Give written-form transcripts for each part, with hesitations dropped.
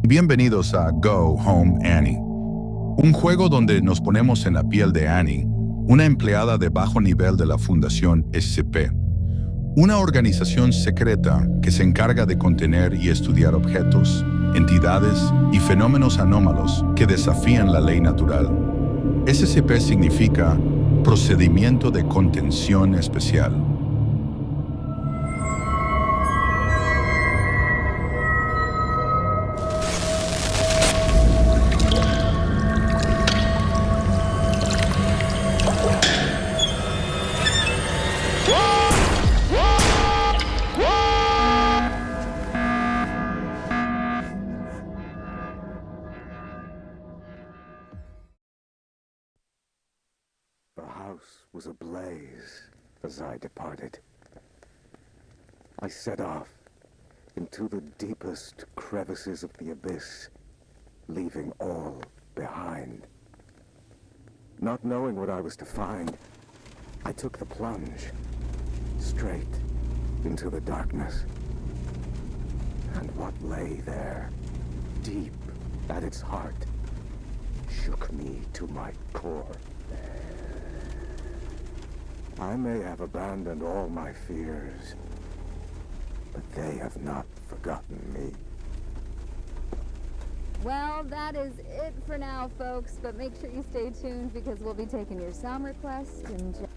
Bienvenidos a Go Home Annie, un juego donde nos ponemos en la piel de Annie, una empleada de bajo nivel de la Fundación SCP, una organización secreta que se encarga de contener y estudiar objetos, entidades y fenómenos anómalos que desafían la ley natural. SCP significa Procedimiento de Contención Especial. The house was ablaze as I departed. I set off into the deepest crevices of the abyss, leaving all behind. Not knowing what I was to find, I took the plunge straight into the darkness. And what lay there, deep at its heart, shook me to my core. I may have abandoned all my fears, but they have not forgotten me. Well, that is it for now, folks, but make sure you stay tuned because we'll be taking your sound requests and...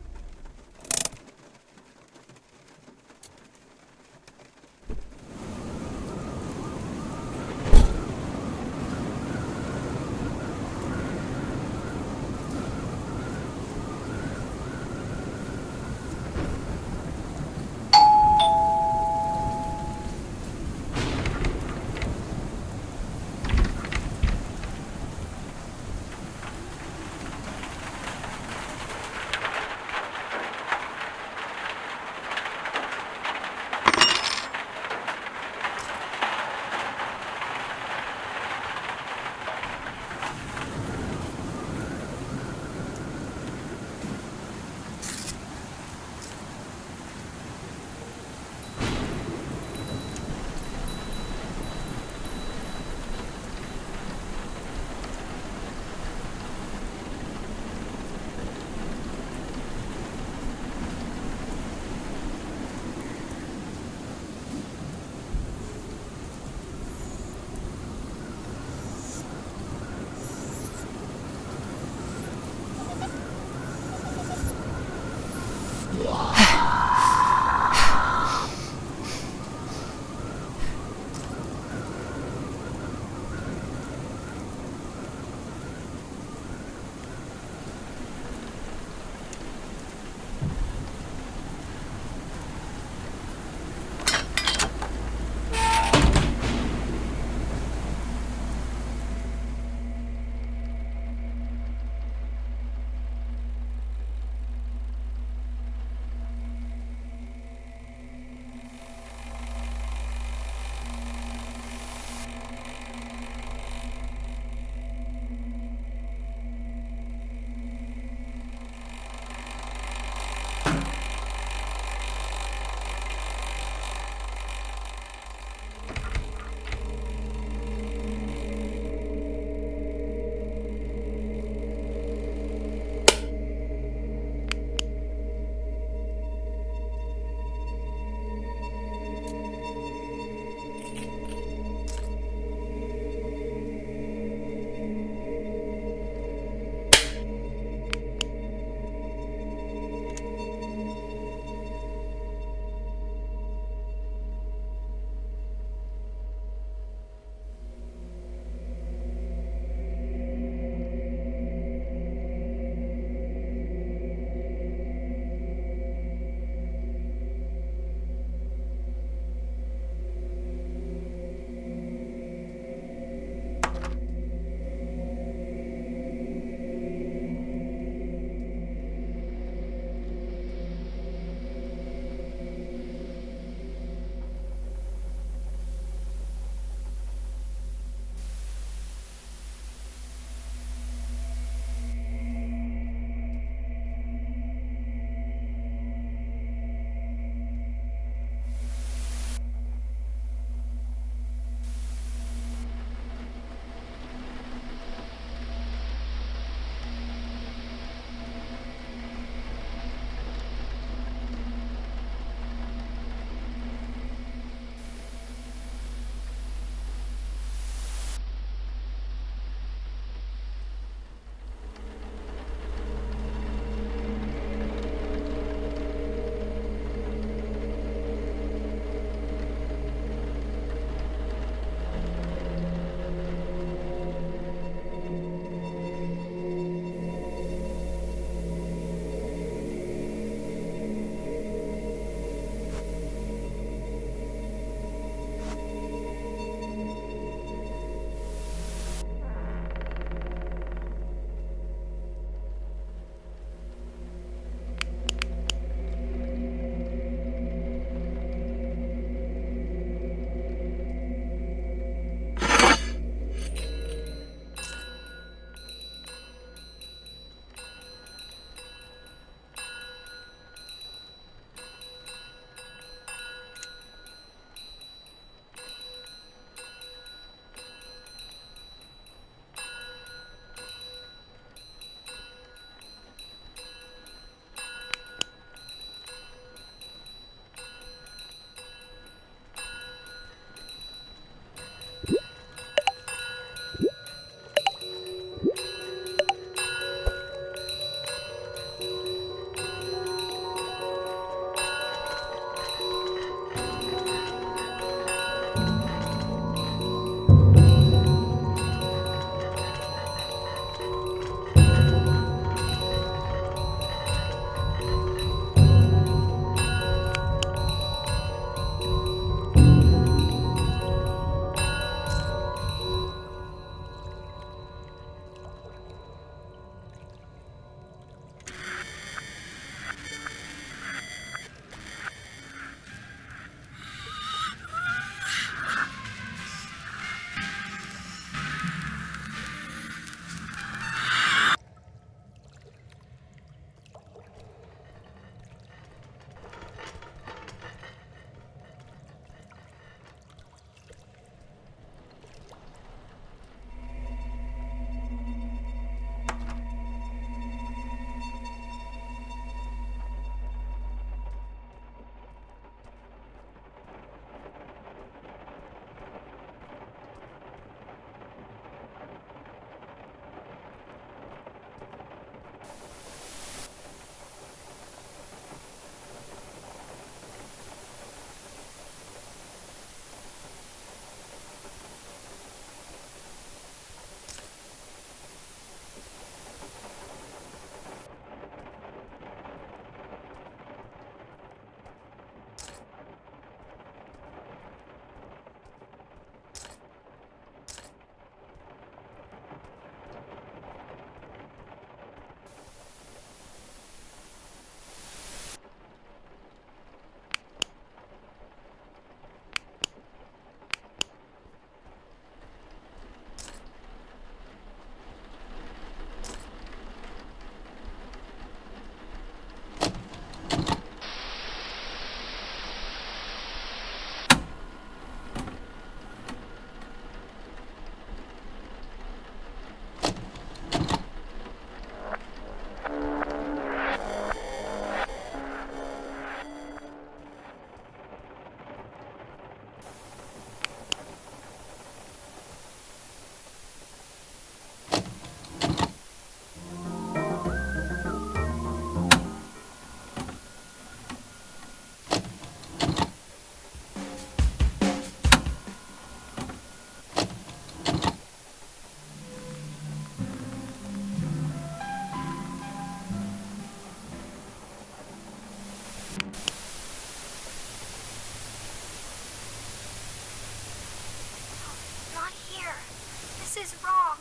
is wrong.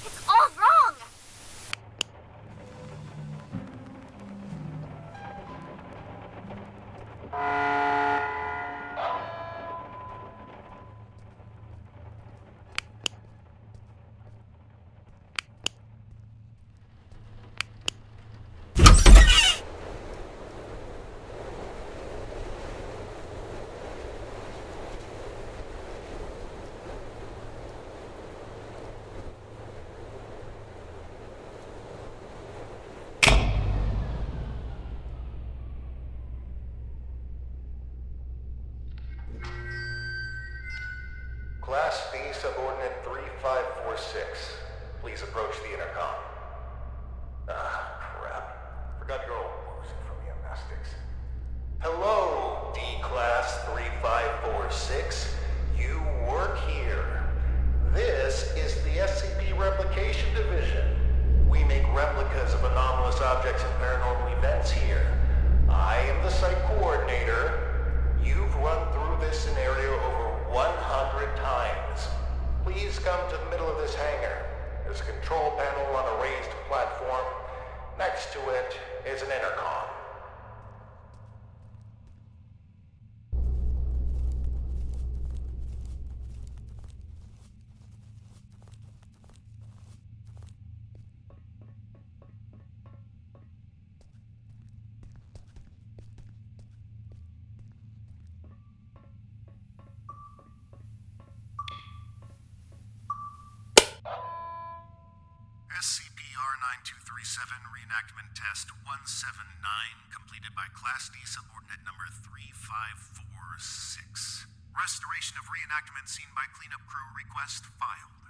It's all wrong. Class B, subordinate 3546. Please approach the intercom. Ah, crap. Forgot your old woozy from the amnestics. Hello, D-Class 3546. You work here. This is the SCP Replication Division. We make replicas of anomalous objects and paranormal events here. I am the site coordinator. You've run through this scenario over 100 times. Please come to the middle of this hangar. There's a control panel on a raised platform. Next to it is an intercom. SCP R9237 Reenactment Test 179, completed by Class D subordinate number 3546. Restoration of reenactment scene by cleanup crew request filed.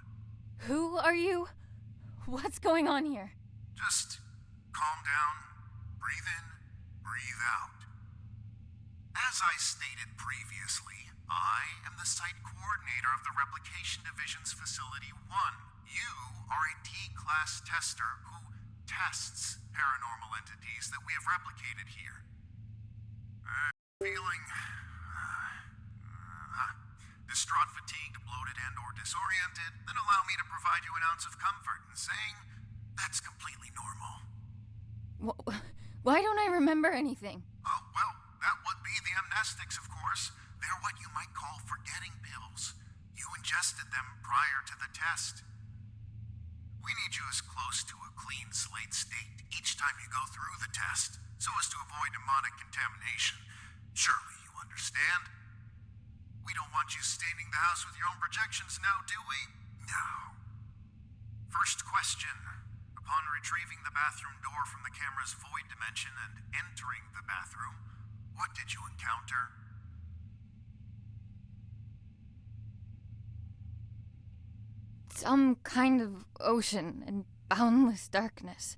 Who are you? What's going on here? Just calm down, breathe in, breathe out. As I stated previously, I am the site coordinator of the Replication Division's Facility 1. You are a D-Class tester who tests paranormal entities that we have replicated here. Feeling distraught, fatigued, bloated, and or disoriented, then allow me to provide you an ounce of comfort in saying that's completely normal. Why don't I remember anything? Oh, well, that would be the amnestics, of course. They're what you might call forgetting pills. You ingested them prior to the test. We need you as close to a clean slate state each time you go through the test, so as to avoid demonic contamination. Surely you understand? We don't want you staining the house with your own projections now, do we? No. First question. Upon retrieving the bathroom door from the camera's void dimension and entering the bathroom, what did you encounter? Some kind of ocean and boundless darkness.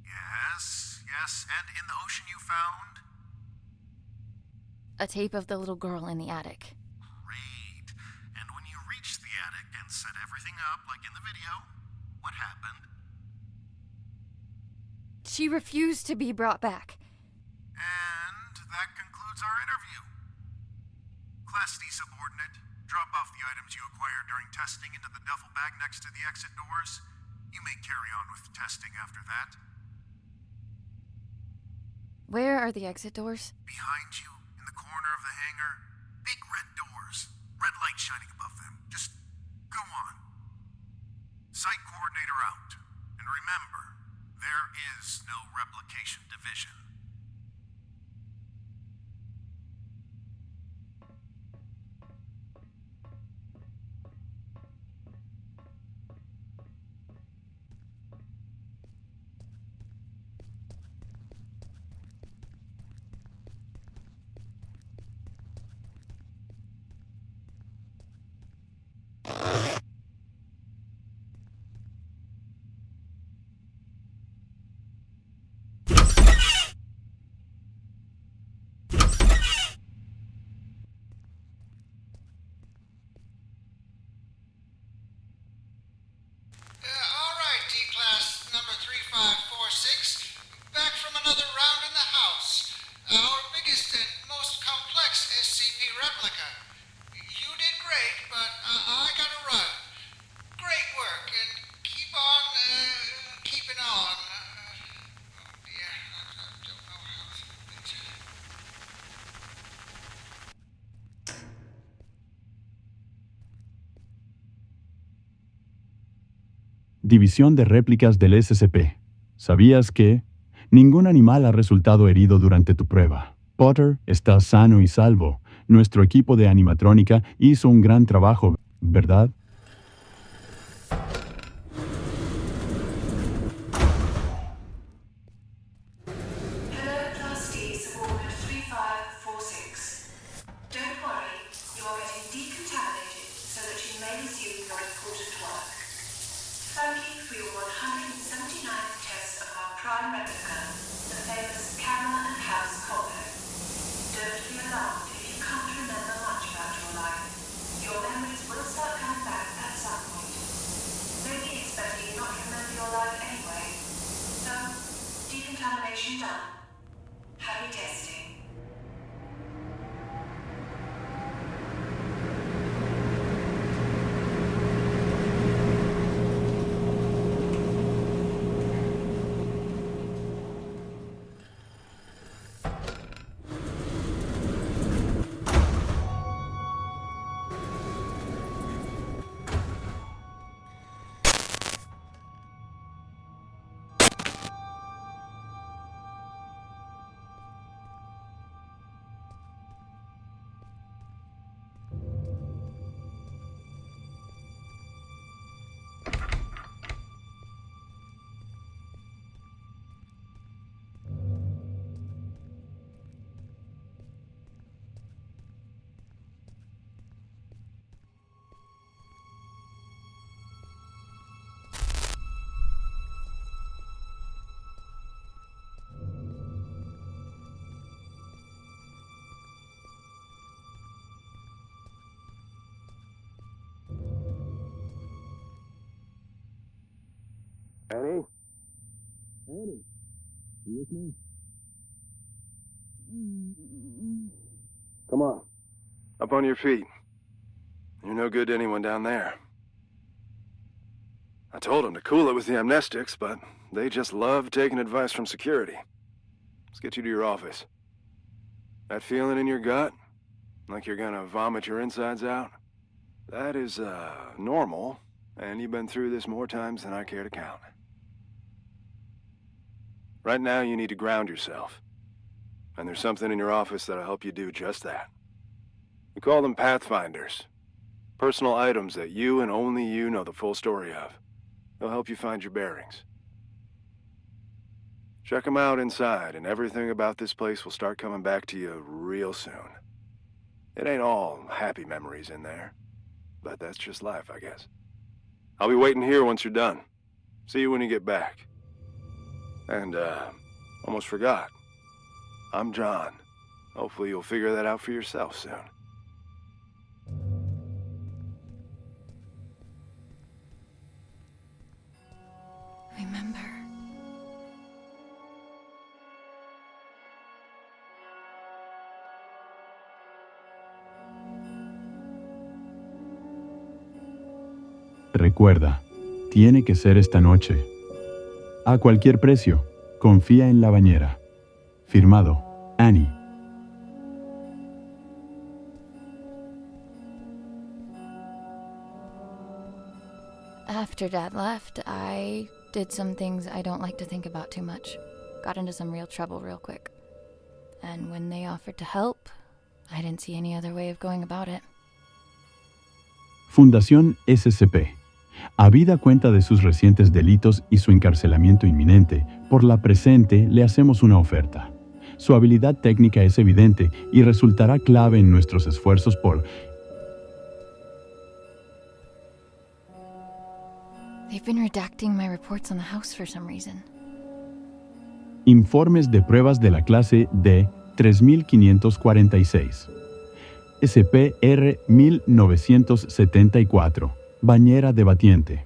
Yes, and in the ocean you found? A tape of the little girl in the attic. Great. And when you reached the attic and set everything up like in the video, what happened? She refused to be brought back. And that concludes our interview. Class D subordinate, drop off the items you acquired during testing into the duffel bag next to the exit doors. You may carry on with testing after that. Where are the exit doors? Behind you, in the corner of the hangar, big red doors, red light shining above them. Just go on. Site coordinator out. And remember, there is no replication division. División de Réplicas del SCP. ¿Sabías que ningún animal ha resultado herido durante tu prueba? Potter está sano y salvo. Nuestro equipo de animatrónica hizo un gran trabajo, ¿verdad? Hello, Class D, subordinate 3546. Don't worry, you are getting decontaminated so that you may resume your important work. Thank you for your 179th test of our prime replica, the famous camera and house combo. Don't be alarmed if you can't remember much about your life. Your memories will start coming back at some point. Maybe it's better you not remember your life anyway. So, decontamination done. Happy testing. Annie? Annie? You with me? Come on. Up on your feet. You're no good to anyone down there. I told them to cool it with the amnestics, but they just love taking advice from security. Let's get you to your office. That feeling in your gut? Like you're gonna vomit your insides out? That is, normal, and you've been through this more times than I care to count. Right now, you need to ground yourself. And there's something in your office that'll help you do just that. We call them Pathfinders. Personal items that you and only you know the full story of. They'll help you find your bearings. Check them out inside, and everything about this place will start coming back to you real soon. It ain't all happy memories in there, but that's just life, I guess. I'll be waiting here once you're done. See you when you get back. And, almost forgot. I'm John. Hopefully you'll figure that out for yourself soon. Remember. Recuerda, tiene que ser esta noche. A cualquier precio, confía en la bañera. Firmado, Annie. After Dad left, I did some things I don't like to think about too much. Got into some real trouble real quick. And when they offered to help, I didn't see any other way of going about it. Fundación SCP. Habida cuenta de sus recientes delitos y su encarcelamiento inminente, por la presente le hacemos una oferta. Su habilidad técnica es evidente y resultará clave en nuestros esfuerzos por... They've been redacting my reports on the house for some reason. Informes de pruebas de la clase D 3546. SCP 1974. Bañera debatiente.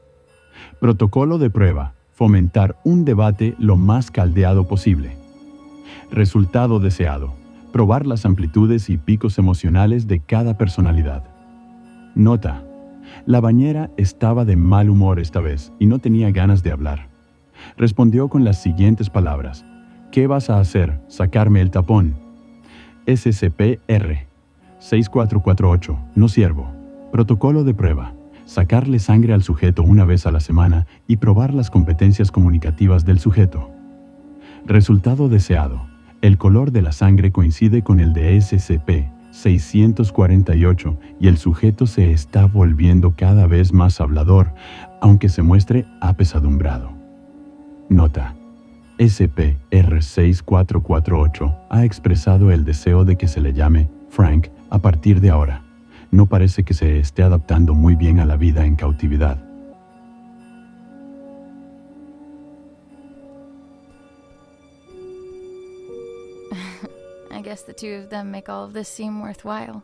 Protocolo de prueba. Fomentar un debate lo más caldeado posible. Resultado deseado. Probar las amplitudes y picos emocionales de cada personalidad. Nota. La bañera estaba de mal humor esta vez y no tenía ganas de hablar. Respondió con las siguientes palabras. ¿Qué vas a hacer? ¿Sacarme el tapón? SCP 6448. No siervo. Protocolo de prueba. sacarle sangre al sujeto una vez a la semana y probar las competencias comunicativas del sujeto. Resultado deseado. El color de la sangre coincide con el de SCP-648 y el sujeto se está volviendo cada vez más hablador, aunque se muestre apesadumbrado. Nota: SCP-R6448 ha expresado el deseo de que se le llame Frank a partir de ahora. No parece que se esté adaptando muy bien a la vida en cautividad. I guess the two of them make all of this seem worthwhile.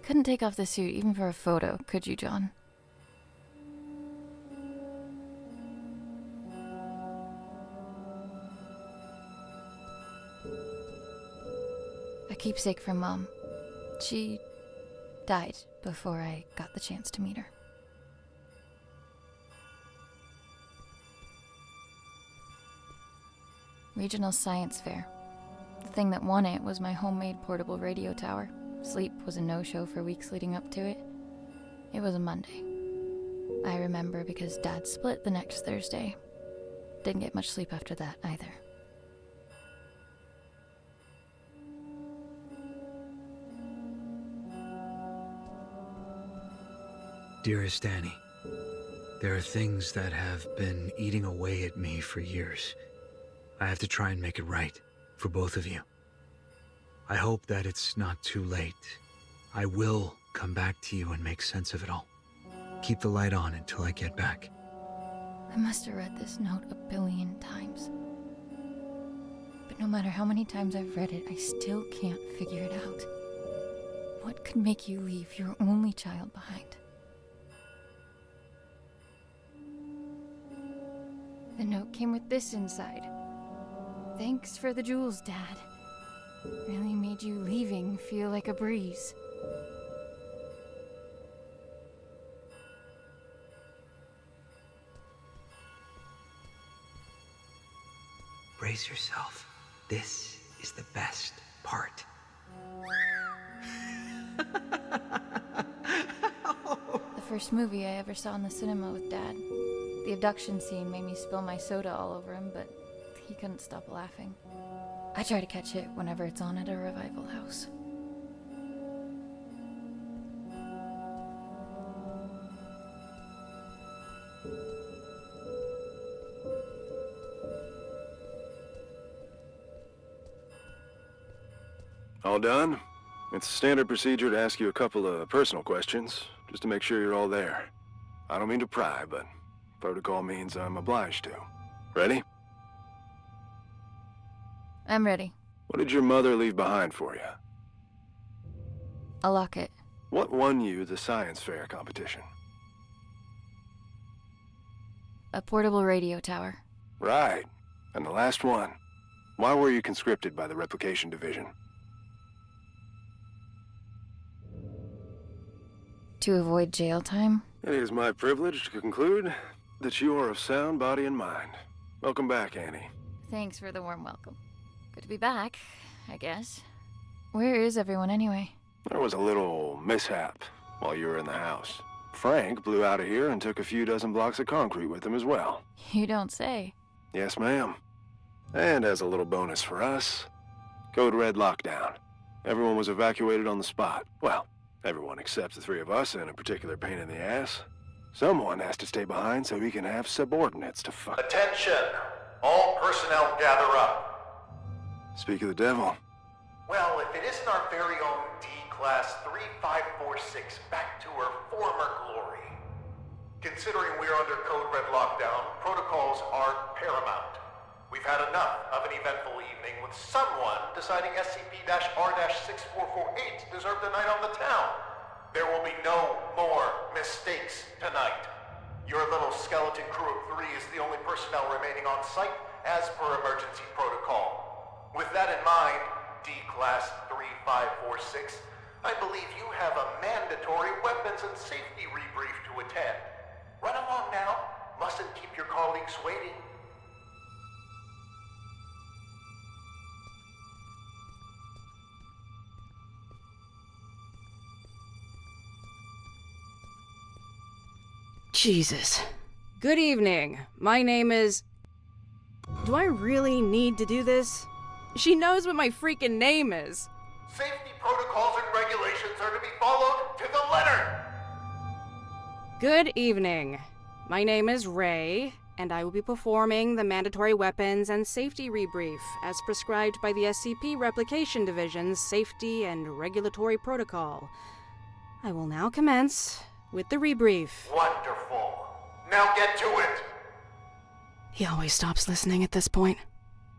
Couldn't take off the suit even for a photo, could you, John? A keepsake from Mom. She died before I got the chance to meet her. Regional Science Fair. The thing that won it was my homemade portable radio tower. Sleep was a no-show for weeks leading up to it. It was a Monday. I remember because Dad split the next Thursday. Didn't get much sleep after that either. Dearest Annie, there are things that have been eating away at me for years. I have to try and make it right for both of you. I hope that it's not too late. I will come back to you and make sense of it all. Keep the light on until I get back. I must have read this note a billion times. But no matter how many times I've read it, I still can't figure it out. What could make you leave your only child behind? The note came with this inside. Thanks for the jewels, Dad. Really made you leaving feel like a breeze. Brace yourself. This is the best part. The first movie I ever saw in the cinema with Dad. The abduction scene made me spill my soda all over him, but he couldn't stop laughing. I try to catch it whenever it's on at a revival house. All done? It's standard procedure to ask you a couple of personal questions, just to make sure you're all there. I don't mean to pry, but protocol means I'm obliged to. Ready? I'm ready. What did your mother leave behind for you? A locket. What won you the science fair competition? A portable radio tower. Right. And the last one. Why were you conscripted by the Replication Division? To avoid jail time? It is my privilege to conclude that you are of sound body and mind. Welcome back, Annie. Thanks for the warm welcome. Good to be back, I guess. Where is everyone anyway? There was a little mishap while you were in the house. Frank blew out of here and took a few dozen blocks of concrete with him as well. You don't say. Yes, ma'am. And as a little bonus for us, Code Red lockdown. Everyone was evacuated on the spot. Well, everyone except the three of us and a particular pain in the ass. Someone has to stay behind so he can have subordinates to fuck. Attention! All personnel gather up. Speak of the devil. Well, if it isn't our very own D-Class 3546 back to her former glory. Considering we're under Code Red lockdown, protocols are paramount. We've had enough of an eventful evening with someone deciding SCP-R-6448 deserved a night on the town. There will be no more mistakes tonight. Your little skeleton crew of 3 is the only personnel remaining on site as per emergency protocol. With that in mind, D-Class 3546, I believe you have a mandatory weapons and safety rebrief to attend. Run along now. Mustn't keep your colleagues waiting. Jesus. Good evening. My name is... Do I really need to do this? She knows what my freaking name is. Safety protocols and regulations are to be followed to the letter! Good evening. My name is Ray, and I will be performing the mandatory weapons and safety rebrief as prescribed by the SCP Replication Division's Safety and Regulatory Protocol. I will now commence with the rebrief. Wonderful. Now get to it! He always stops listening at this point.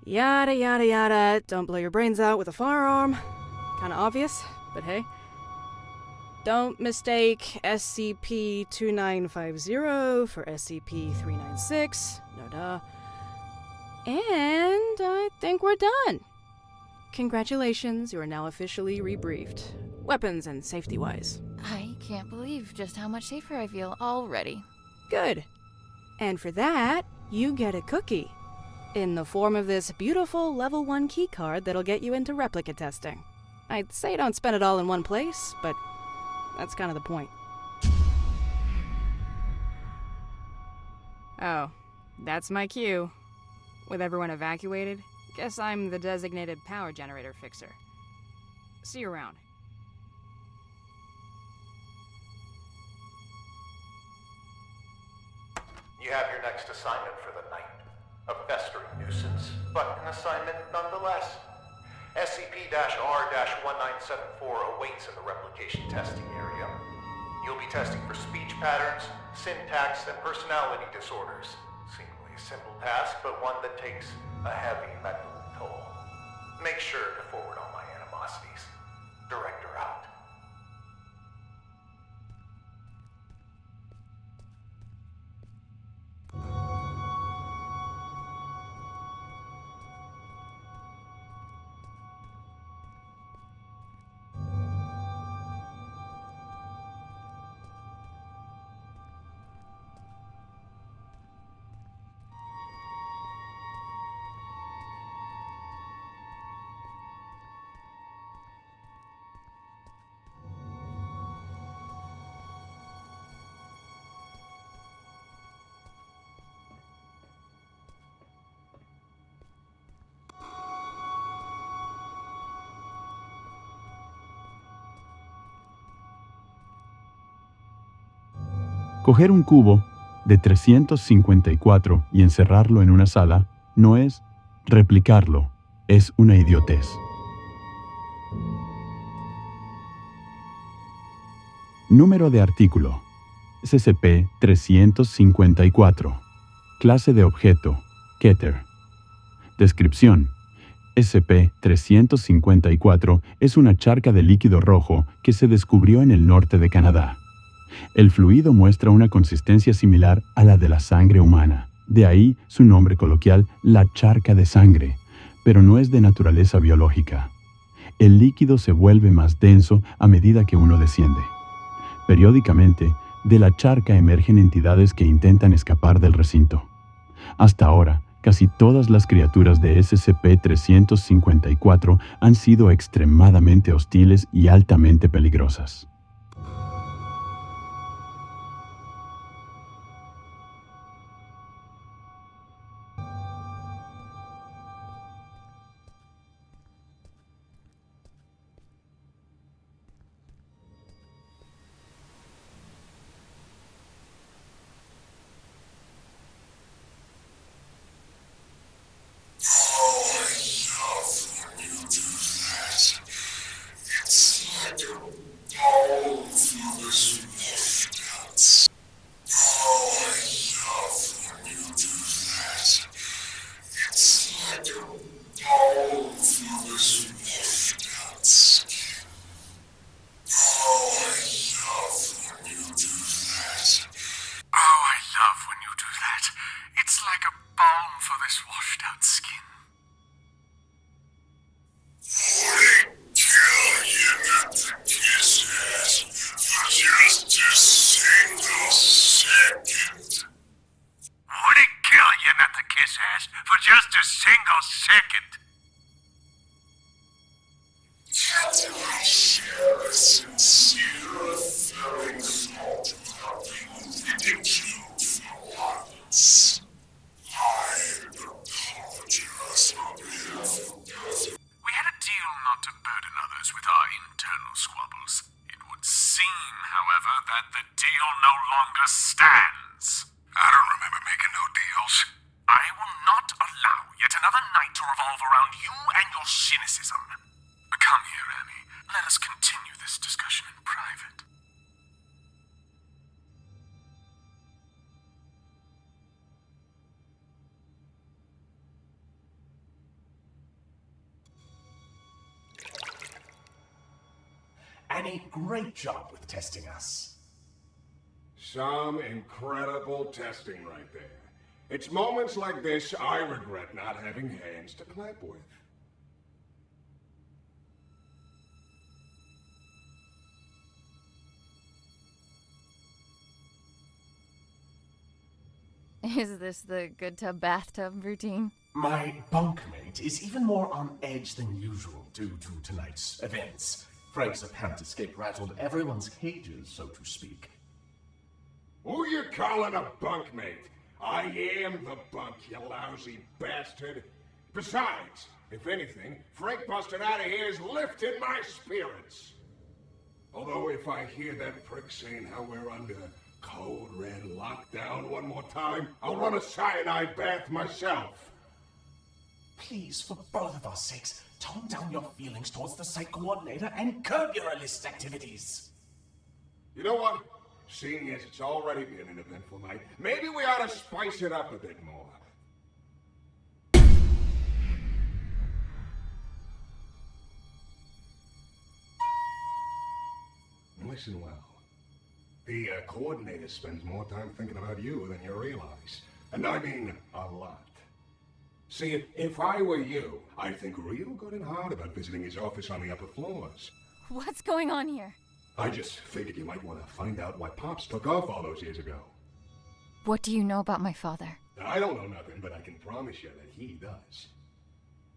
Yada yada yada, don't blow your brains out with a firearm. Kinda obvious, but hey. Don't mistake SCP-2950 for SCP-396. No duh. And I think we're done. Congratulations, you are now officially rebriefed. Weapons and safety-wise. I can't believe just how much safer I feel already. Good. And for that, you get a cookie. In the form of this beautiful level 1 keycard that'll get you into replica testing. I'd say don't spend it all in one place, but that's kind of the point. Oh, that's my cue. With everyone evacuated, guess I'm the designated power generator fixer. See you around. You have your next assignment for the night. A festering nuisance, but an assignment nonetheless. SCP-R-1974 awaits in the replication testing area. You'll be testing for speech patterns, syntax, and personality disorders. Seemingly a simple task, but one that takes a heavy mental toll. Make sure to forward all my animosities. Director out. Coger un cubo de 354 y encerrarlo en una sala no es replicarlo, es una idiotez. Número de artículo: SCP-354. Clase de objeto: Keter. Descripción: SCP-354 es una charca de líquido rojo que se descubrió en el norte de Canadá. El fluido muestra una consistencia similar a la de la sangre humana, de ahí su nombre coloquial, la charca de sangre, pero no es de naturaleza biológica. El líquido se vuelve más denso a medida que uno desciende. Periódicamente, de la charca emergen entidades que intentan escapar del recinto. Hasta ahora, casi todas las criaturas de SCP-354 han sido extremadamente hostiles y altamente peligrosas. For just a single second. How do I share a sincere, thrilling thought without being ridiculed? stands. I don't remember making no deals. I will not allow yet another night to revolve around you and your cynicism. Come here, Annie. Let us continue this discussion in private. Annie, great job with testing us. Some incredible testing right there. It's moments like this I regret not having hands to clap with. Is this the good tub bathtub routine? My bunkmate is even more on edge than usual due to tonight's events. Frank's apparent escape rattled everyone's cages, so to speak. Who you calling a bunkmate? I am the bunk, you lousy bastard. Besides, if anything, Frank busting out of here has lifted my spirits. Although if I hear that prick saying how we're under code red lockdown one more time, I'll run a cyanide bath myself. Please, for both of our sakes, tone down your feelings towards the site coordinator and curb your illicit activities. You know what? Seeing as it's already been an eventful night, maybe we ought to spice it up a bit more. Listen well. The coordinator spends more time thinking about you than you realize. And I mean a lot. See, if I were you, I'd think real good and hard about visiting his office on the upper floors. What's going on here? I just figured you might want to find out why Pops took off all those years ago. What do you know about my father? I don't know nothing, but I can promise you that he does.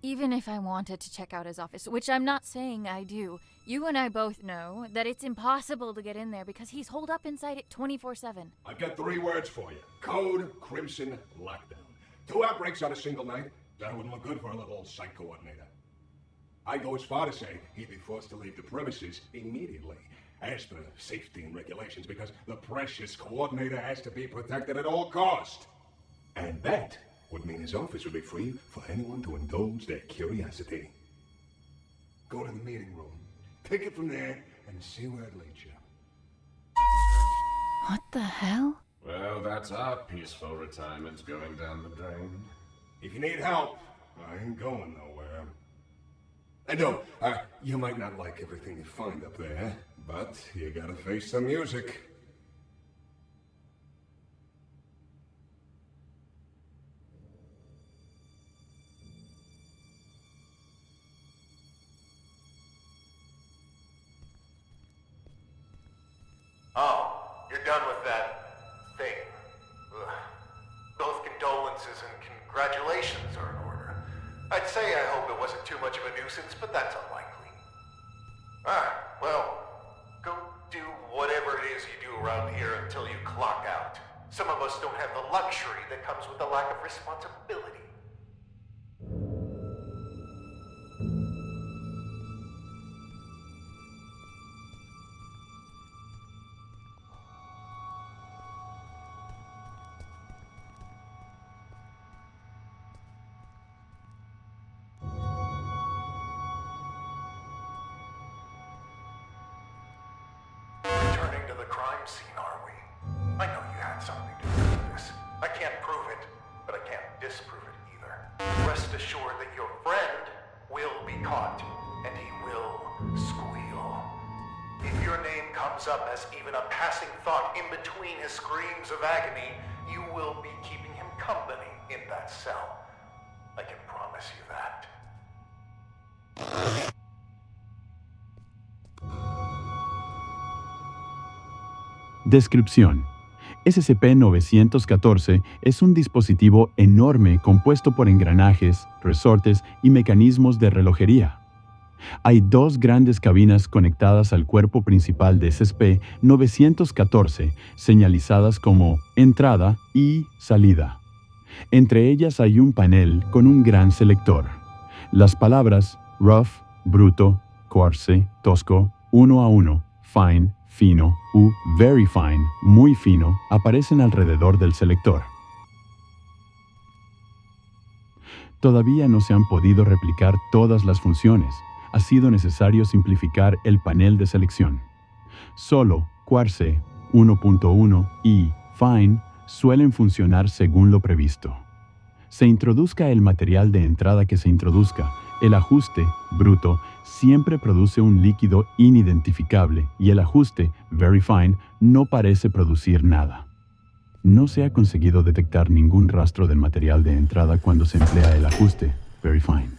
Even if I wanted to check out his office, which I'm not saying I do, you and I both know that it's impossible to get in there because he's holed up inside it 24/7. I've got 3 words for you. Code Crimson Lockdown. 2 outbreaks on a single night? That wouldn't look good for a little site coordinator. I'd go as far to say he'd be forced to leave the premises immediately, as per safety and regulations, because the precious coordinator has to be protected at all cost. And that would mean his office would be free for anyone to indulge their curiosity. Go to the meeting room, take it from there, and see where it leads you. What the hell? Well, that's our peaceful retirement going down the drain. If you need help, I ain't going nowhere. And no, you might not like everything you find up there, but you gotta face the music. Oh, you're done with that thing. Ugh. Both condolences and congratulations are in order. I'd say I hope it wasn't too much of a nuisance, but that's unlikely. Well, go do whatever it is you do around here until you clock out. Some of us don't have the luxury that comes with the lack of responsibility. Returning to the crime scene, are we? I know you had something to do with this. I can't prove it, but I can't disprove it either. Rest assured that your friend will be caught, and he will squeal. If your name comes up as even a passing thought in between his screams of agony, you will be keeping him company in that cell. I can promise you that. Descripción. SCP-914 es un dispositivo enorme compuesto por engranajes, resortes y mecanismos de relojería. Hay 2 grandes cabinas conectadas al cuerpo principal de SCP-914, señalizadas como entrada y salida. Entre ellas hay un panel con un gran selector. Las palabras rough, bruto, coarse, tosco, 1 a 1, fine, fino u very fine, muy fino, aparecen alrededor del selector. Todavía no se han podido replicar todas las funciones. Ha sido necesario simplificar el panel de selección. Solo Quarce 1.1 y Fine suelen funcionar según lo previsto. Se introduzca el material de entrada que se introduzca, el ajuste, bruto, siempre produce un líquido inidentificable y el ajuste, very fine, no parece producir nada. No se ha conseguido detectar ningún rastro del material de entrada cuando se emplea el ajuste, very fine.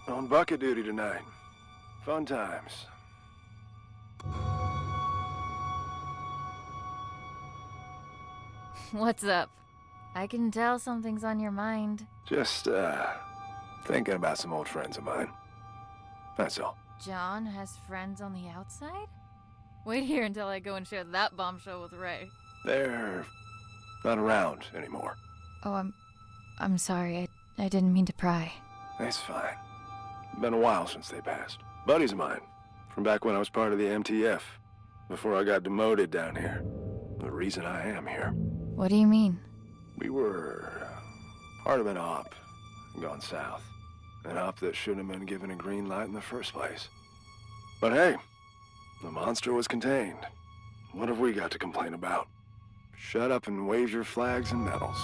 On bucket duty tonight. Fun times. What's up? I can tell something's on your mind. Just, thinking about some old friends of mine. That's all. John has friends on the outside? Wait here until I go and share that bombshell with Ray. They're not around anymore. Oh, I'm sorry. I didn't mean to pry. That's fine. Been a while since they passed. Buddies of mine, from back when I was part of the MTF, before I got demoted down here. The reason I am here. What do you mean? We were part of an op gone south. An op that shouldn't have been given a green light in the first place. But hey, the monster was contained. What have we got to complain about? Shut up and wave your flags and medals.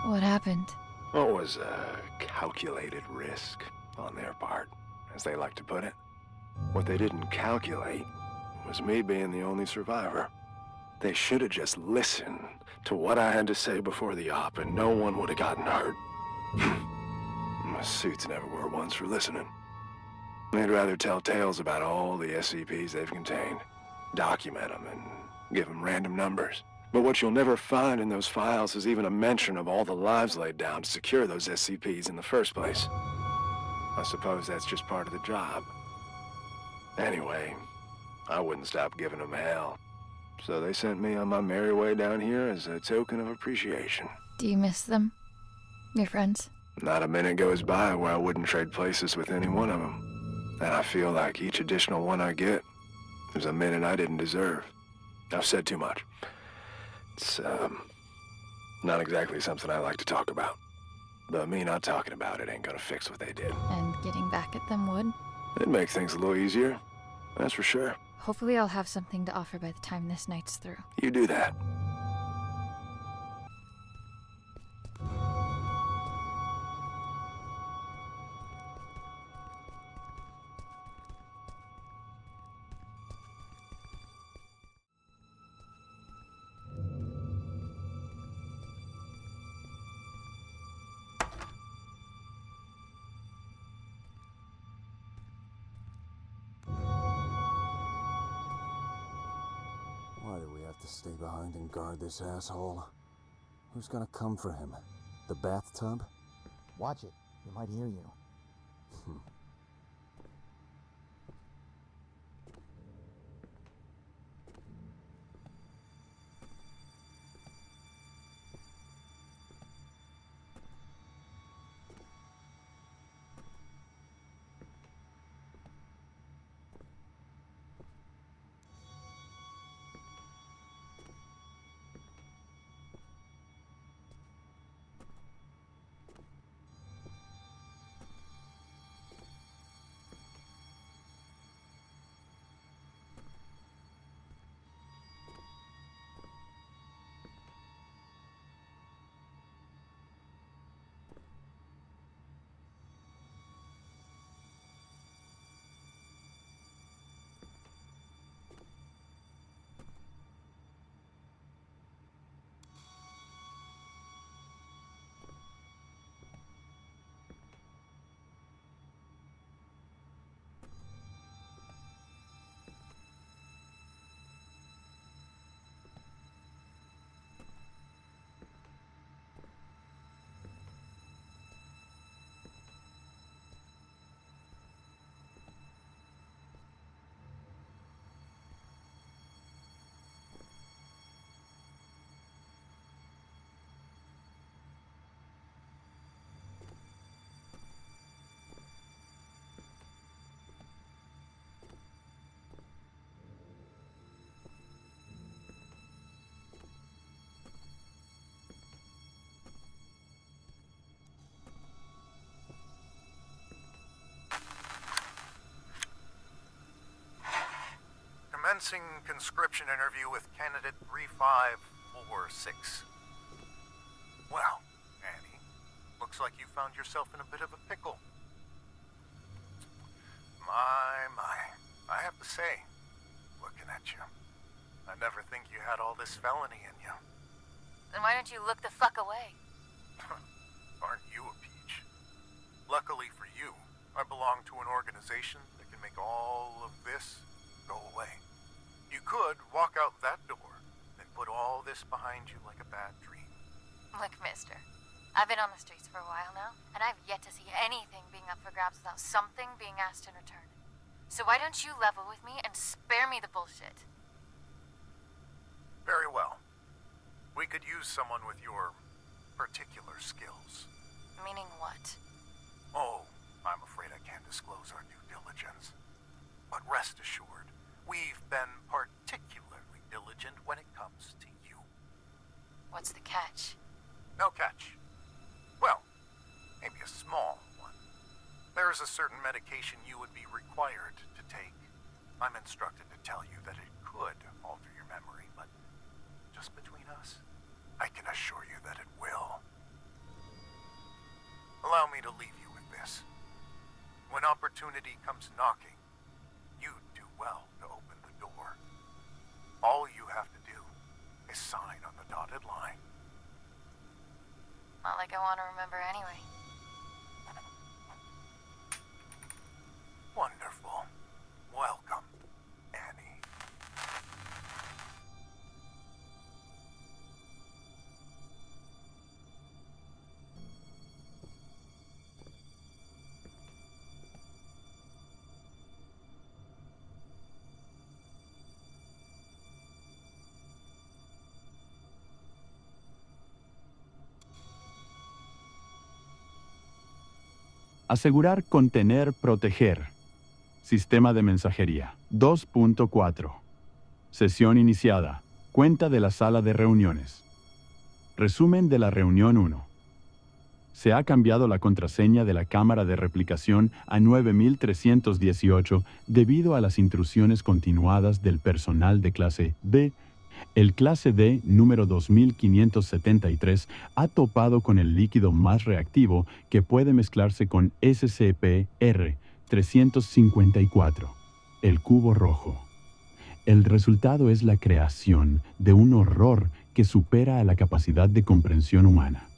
What happened? What was a calculated risk on their part, as they like to put it. What they didn't calculate was me being the only survivor. They should have just listened to what I had to say before the op, and no one would have gotten hurt. My suits never were ones for listening. They'd rather tell tales about all the SCPs they've contained, document them, and give them random numbers. But what you'll never find in those files is even a mention of all the lives laid down to secure those SCPs in the first place. I suppose that's just part of the job. Anyway, I wouldn't stop giving them hell. So they sent me on my merry way down here as a token of appreciation. Do you miss them? Your friends? Not a minute goes by where I wouldn't trade places with any one of them. And I feel like each additional one I get is a minute I didn't deserve. I've said too much. It's, not exactly something I like to talk about. But me not talking about it ain't gonna fix what they did. And getting back at them would? It'd make things a little easier, that's for sure. Hopefully I'll have something to offer by the time this night's through. You do that. Why do we have to stay behind and guard this asshole? Who's gonna come for him? The bathtub? Watch it. He might hear you. Commencing conscription interview with candidate 3546. Well, Annie, looks like you found yourself in a bit of a pickle. My. I have to say, looking at you, I never think you had all this felony in you. Then why don't you look the fuck away? Aren't you a peach? Luckily for you, I belong to an organization that can make all of this go away. You could walk out that door and put all this behind you like a bad dream. Look, mister, I've been on the streets for a while now, and I've yet to see anything being up for grabs without something being asked in return. So why don't you level with me and spare me the bullshit? Very well. We could use someone with your particular skills. Meaning what? Oh, I'm afraid I can't disclose our due diligence. But rest assured, we've been particularly diligent when it comes to you. What's the catch? No catch. Well, maybe a small one. There is a certain medication you would be required to take. I'm instructed to tell you that it could alter your memory, but just between us, I can assure you that it will. Allow me to leave you with this. When opportunity comes knocking, you do well to open the door. All you have to do is sign on the dotted line. Not like I want to remember anyway. Wonderful. Welcome, Annie. Asegurar, contener, proteger. Sistema de mensajería. 2.4. Sesión iniciada. Cuenta de la sala de reuniones. Resumen de la reunión 1. Se ha cambiado la contraseña de la cámara de replicación a 9318 debido a las intrusiones continuadas del personal de clase D. El clase D número 2573 ha topado con el líquido más reactivo que puede mezclarse con SCP -354, el cubo rojo. El resultado es la creación de un horror que supera a la capacidad de comprensión humana.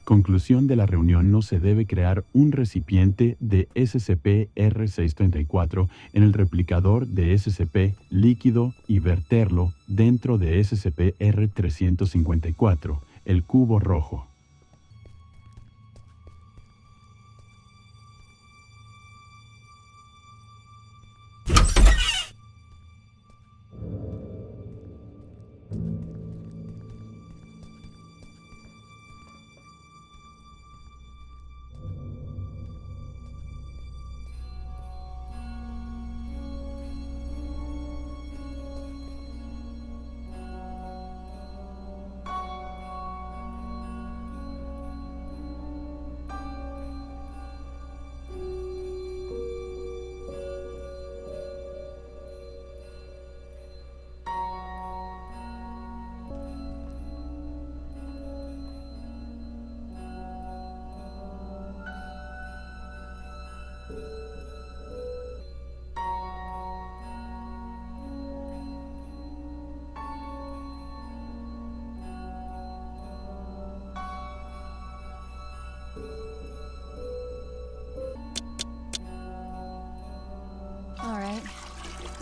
Conclusión de la reunión: no se debe crear un recipiente de SCP-R634 en el replicador de SCP líquido y verterlo dentro de SCP-R354, el cubo rojo. All right.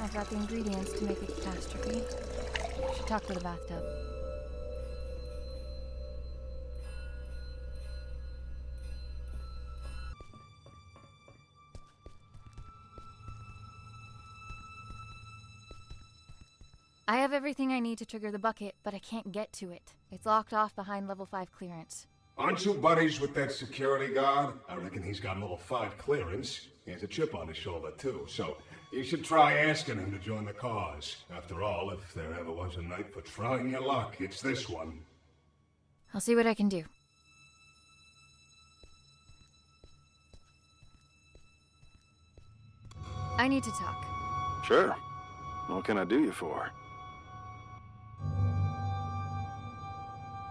I've got the ingredients to make a catastrophe. I should talk to the bathtub. I have everything I need to trigger the bucket, but I can't get to it. It's locked off behind level 5 clearance. Aren't you buddies with that security guard? I reckon he's got level 5 clearance. He has a chip on his shoulder, too, so you should try asking him to join the cause. After all, if there ever was a night for trying your luck, it's this one. I'll see what I can do. I need to talk. Sure. What can I do you for?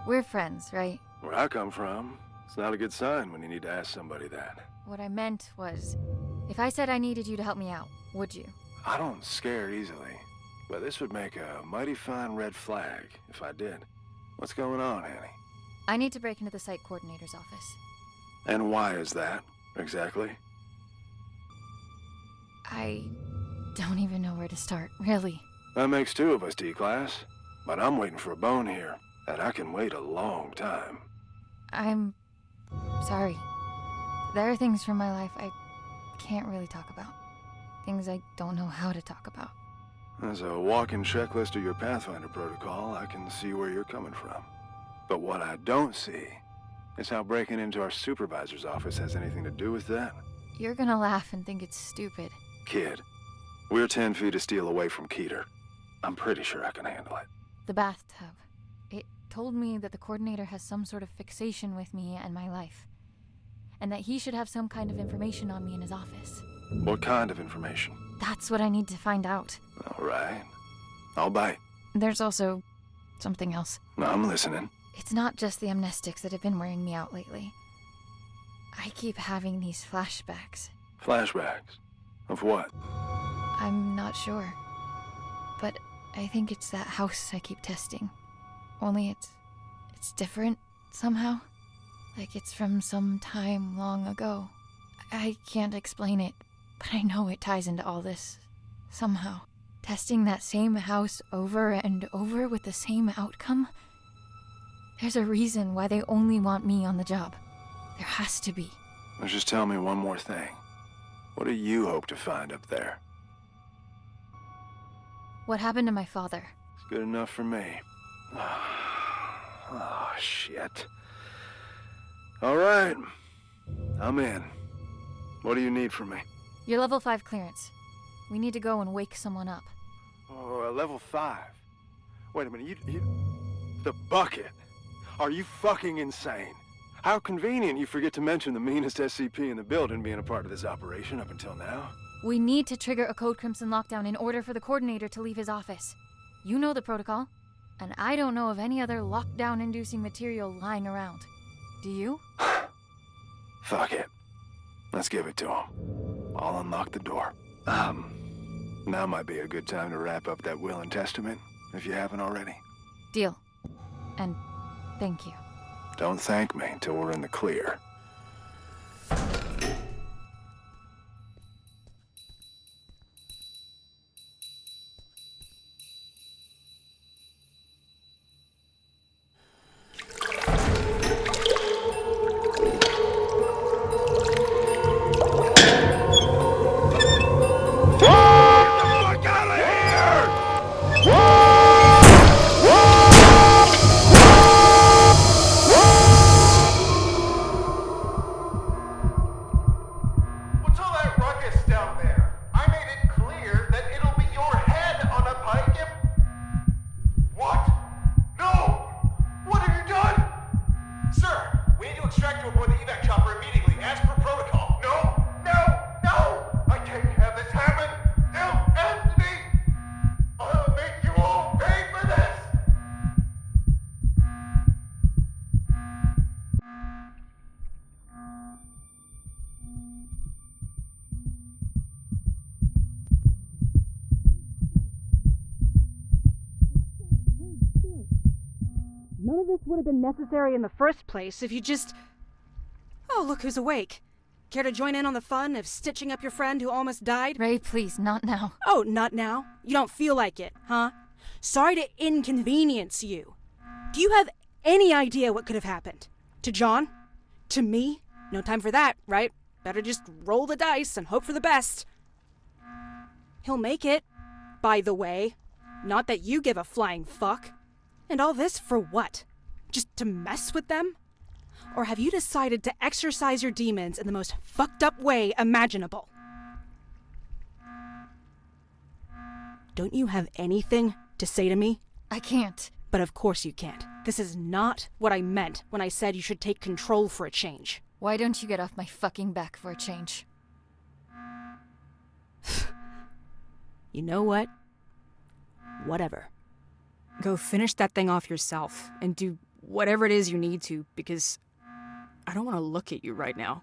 We're friends, right? Where I come from, it's not a good sign when you need to ask somebody that. What I meant was, if I said I needed you to help me out, would you? I don't scare easily, but this would make a mighty fine red flag if I did. What's going on, Annie? I need to break into the site coordinator's office. And why is that, exactly? I don't even know where to start, really. That makes two of us, D-Class. But I'm waiting for a bone here, and I can wait a long time. I'm sorry. There are things from my life I can't really talk about. Things I don't know how to talk about. As a walking checklist of your Pathfinder protocol, I can see where you're coming from. But what I don't see is how breaking into our supervisor's office has anything to do with that. You're gonna laugh and think it's stupid. Kid, we're 10 feet of steel away from Keter. I'm pretty sure I can handle it. The bathtub. It told me that the coordinator has some sort of fixation with me and my life. And that he should have some kind of information on me in his office. What kind of information? That's what I need to find out. All right. I'll bite. There's also something else. I'm listening. It's not just the amnestics that have been wearing me out lately. I keep having these flashbacks. Flashbacks? Of what? I'm not sure. But I think it's that house I keep testing. Only it's different somehow. Like it's from some time long ago. I can't explain it, but I know it ties into all this. Somehow. Testing that same house over and over with the same outcome? There's a reason why they only want me on the job. There has to be. Now just tell me one more thing. What do you hope to find up there? What happened to my father? It's good enough for me. Oh, shit. All right. I'm in. What do you need from me? Your level 5 clearance. We need to go and wake someone up. Oh, level 5. Wait a minute, you... The bucket? Are you fucking insane? How convenient you forget to mention the meanest SCP in the building being a part of this operation up until now. We need to trigger a Code Crimson lockdown in order for the coordinator to leave his office. You know the protocol, and I don't know of any other lockdown-inducing material lying around. Do you? Fuck it. Let's give it to him. I'll unlock the door. Now might be a good time to wrap up that will and testament, if you haven't already. Deal. And thank you. Don't thank me until we're in the clear. None of this would have been necessary in the first place if you just... Oh, look who's awake. Care to join in on the fun of stitching up your friend who almost died? Ray, please, not now. Oh, not now? You don't feel like it, huh? Sorry to inconvenience you. Do you have any idea what could have happened? To John? To me? No time for that, right? Better just roll the dice and hope for the best. He'll make it, by the way. Not that you give a flying fuck. And all this for what? Just to mess with them? Or have you decided to exercise your demons in the most fucked up way imaginable? Don't you have anything to say to me? I can't. But of course you can't. This is not what I meant when I said you should take control for a change. Why don't you get off my fucking back for a change? You know what? Whatever. Go finish that thing off yourself and do whatever it is you need to, because I don't want to look at you right now.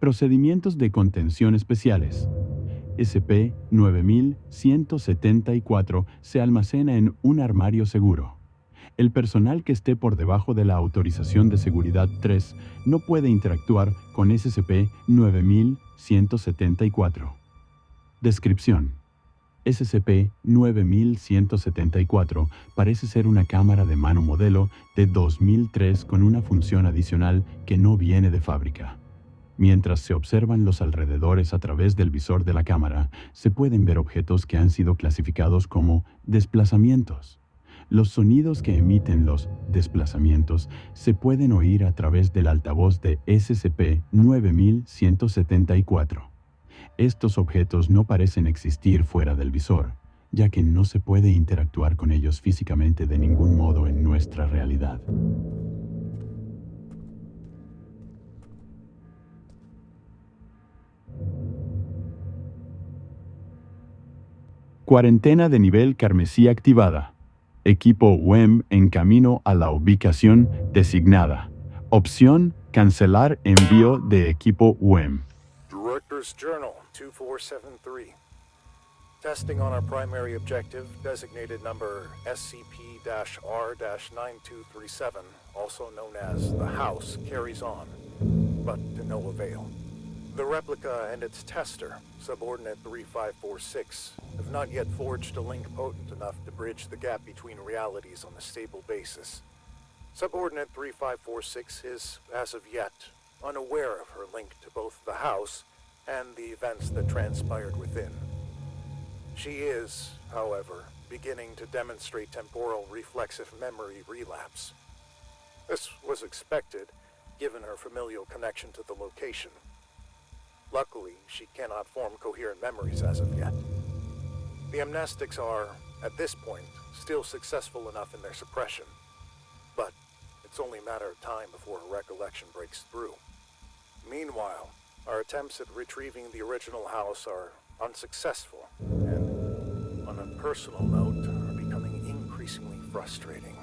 Procedimientos de contención especiales. SCP-9174 se almacena en un armario seguro. El personal que esté por debajo de la autorización de seguridad 3 no puede interactuar con SCP-9174. Descripción. SCP-9174 parece ser una cámara de mano modelo de 2003 con una función adicional que no viene de fábrica. Mientras se observan los alrededores a través del visor de la cámara, se pueden ver objetos que han sido clasificados como desplazamientos. Los sonidos que emiten los desplazamientos se pueden oír a través del altavoz de SCP-9174. Estos objetos no parecen existir fuera del visor, ya que no se puede interactuar con ellos físicamente de ningún modo en nuestra realidad. Cuarentena de nivel carmesí activada. Equipo WEM en camino a la ubicación designada. Opción: cancelar envío de equipo WEM. Director's Journal 2473. Testing on our primary objective, designated number SCP-R-9237, also known as the House, carries on, but to no avail. The replica and its tester, subordinate 3546, have not yet forged a link potent enough to bridge the gap between realities on a stable basis. Subordinate 3546 is, as of yet, unaware of her link to both the House and the events that transpired within. She is, however, beginning to demonstrate temporal reflexive memory relapse. This was expected, given her familial connection to the location. Luckily, she cannot form coherent memories as of yet. The amnestics are, at this point, still successful enough in their suppression, but it's only a matter of time before her recollection breaks through. Meanwhile, our attempts at retrieving the original house are unsuccessful, and on a personal note, are becoming increasingly frustrating.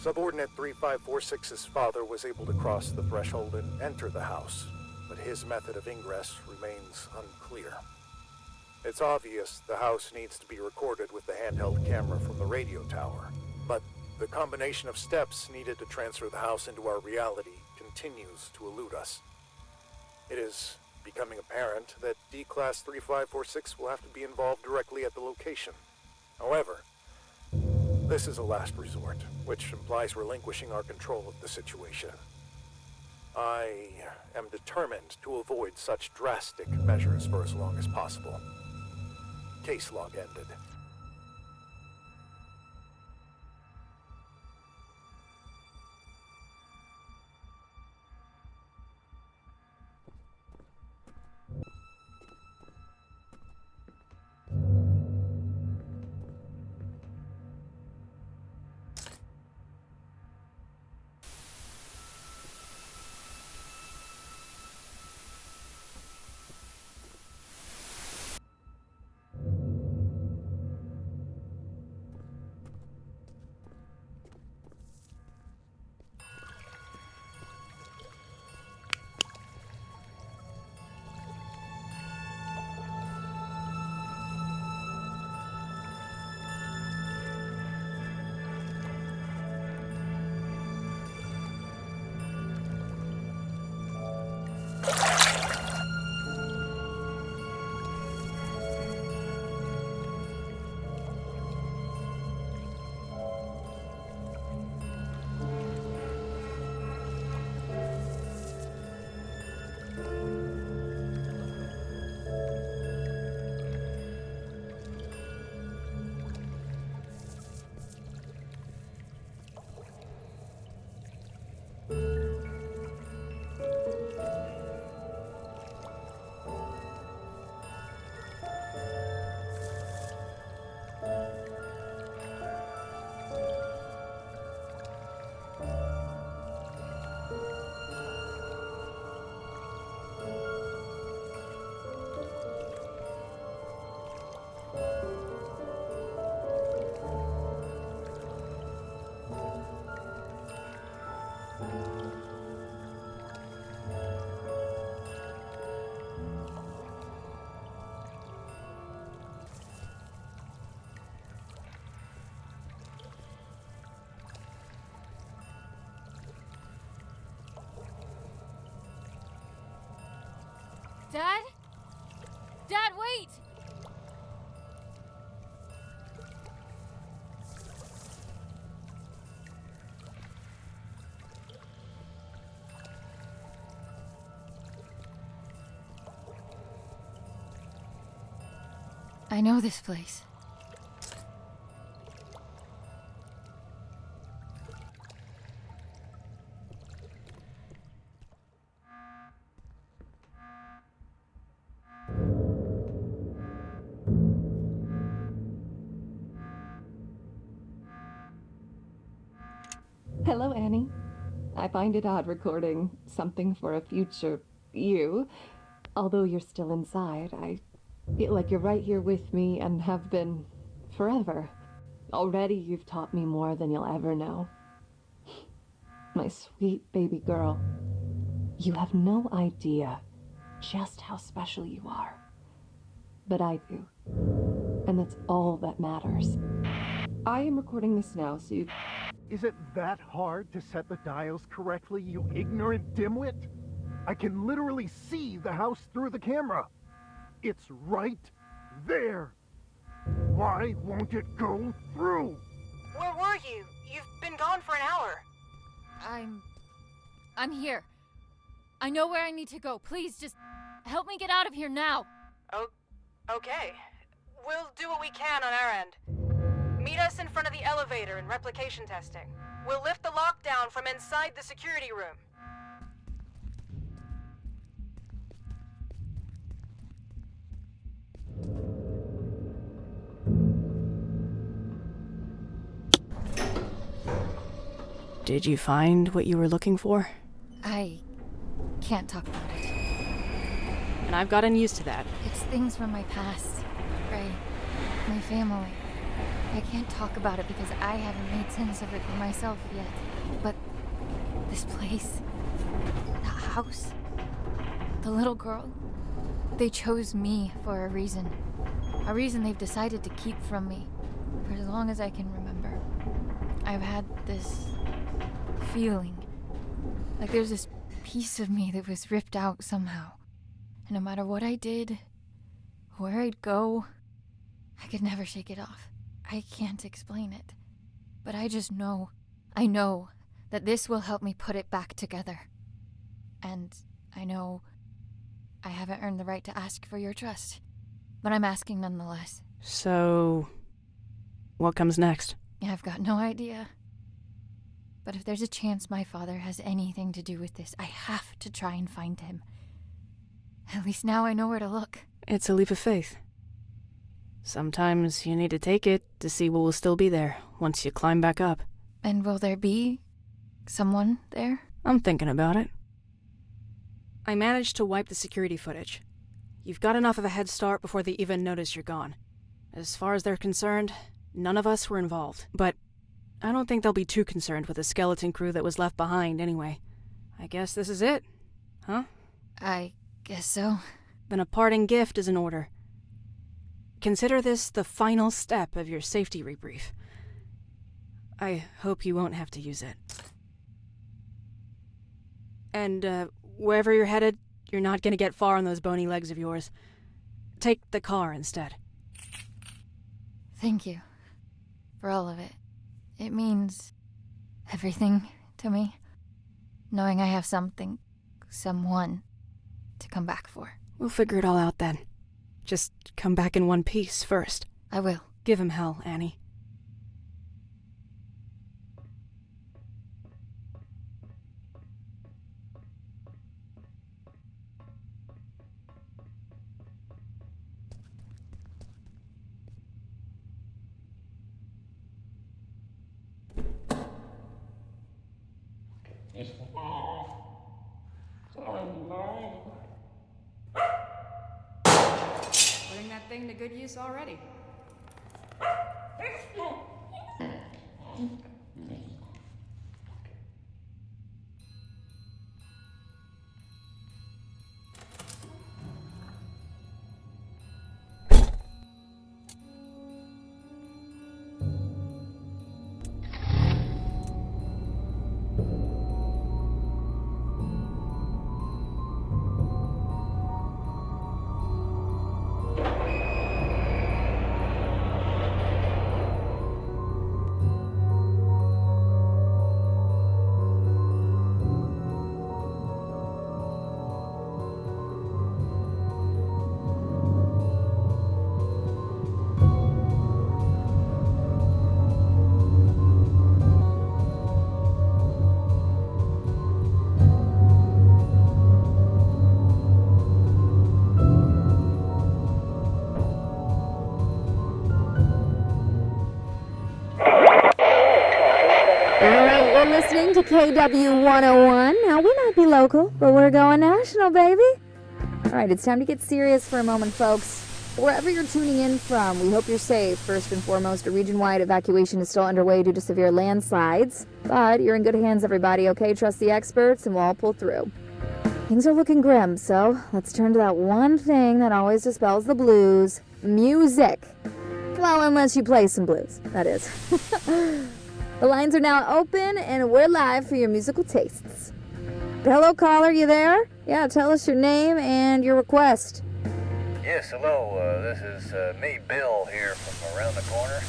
Subordinate 3546's father was able to cross the threshold and enter the house, but his method of ingress remains unclear. It's obvious the house needs to be recorded with the handheld camera from the radio tower, but the combination of steps needed to transfer the house into our reality continues to elude us. It is becoming apparent that D-Class 3546 will have to be involved directly at the location. However, this is a last resort, which implies relinquishing our control of the situation. I am determined to avoid such drastic measures for as long as possible. Case log ended. Dad? Dad, wait! I know this place. Hello, Annie. I find it odd recording something for a future you. Although you're still inside, I feel like you're right here with me and have been forever. Already you've taught me more than you'll ever know. My sweet baby girl, you have no idea just how special you are. But I do. And that's all that matters. I am recording this now, so you... Is it that hard to set the dials correctly, you ignorant dimwit? I can literally see the house through the camera. It's right there. Why won't it go through? Where were you? You've been gone for an hour. I'm here. I know where I need to go. Please, just help me get out of here now. Oh, okay. We'll do what we can on our end. Meet us in front of the elevator in replication testing. We'll lift the lockdown from inside the security room. Did you find what you were looking for? I can't talk about it. And I've gotten used to that. It's things from my past, Ray. My family. I can't talk about it because I haven't made sense of it for myself yet. But this place, that house, the little girl, they chose me for a reason. A reason they've decided to keep from me for as long as I can remember. I've had this feeling like there's this piece of me that was ripped out somehow. And no matter what I did, where I'd go, I could never shake it off. I can't explain it. But I just know, I know that this will help me put it back together. And I know I haven't earned the right to ask for your trust. But I'm asking nonetheless. So, what comes next? I've got no idea. But if there's a chance my father has anything to do with this, I have to try and find him. At least now I know where to look. It's a leap of faith. Sometimes you need to take it to see what will still be there once you climb back up. And will there be someone there? I'm thinking about it. I managed to wipe the security footage. You've got enough of a head start before they even notice you're gone. As far as they're concerned, none of us were involved. But I don't think they'll be too concerned with the skeleton crew that was left behind anyway. I guess this is it, huh? I guess so. Then a parting gift is in order. Consider this the final step of your safety rebrief. I hope you won't have to use it. And, wherever you're headed, you're not gonna get far on those bony legs of yours. Take the car instead. Thank you for all of it. It means everything to me, knowing I have something, someone to come back for. We'll figure it all out then. Just come back in one piece first. I will. Give him hell, Annie. Putting that thing to good use already. Listening to KW 101. Now, we might be local, but we're going national, baby. All right, it's time to get serious for a moment, folks. Wherever you're tuning in from, we hope you're safe. First and foremost, a region-wide evacuation is still underway due to severe landslides. But you're in good hands, everybody, okay? Trust the experts, and we'll all pull through. Things are looking grim, so let's turn to that one thing that always dispels the blues. Music. Well, unless you play some blues, that is. The lines are now open, and we're live for your musical tastes. Hello, caller, you there? Yeah, tell us your name and your request. Yes, hello, this is me, Bill, here from around the corner.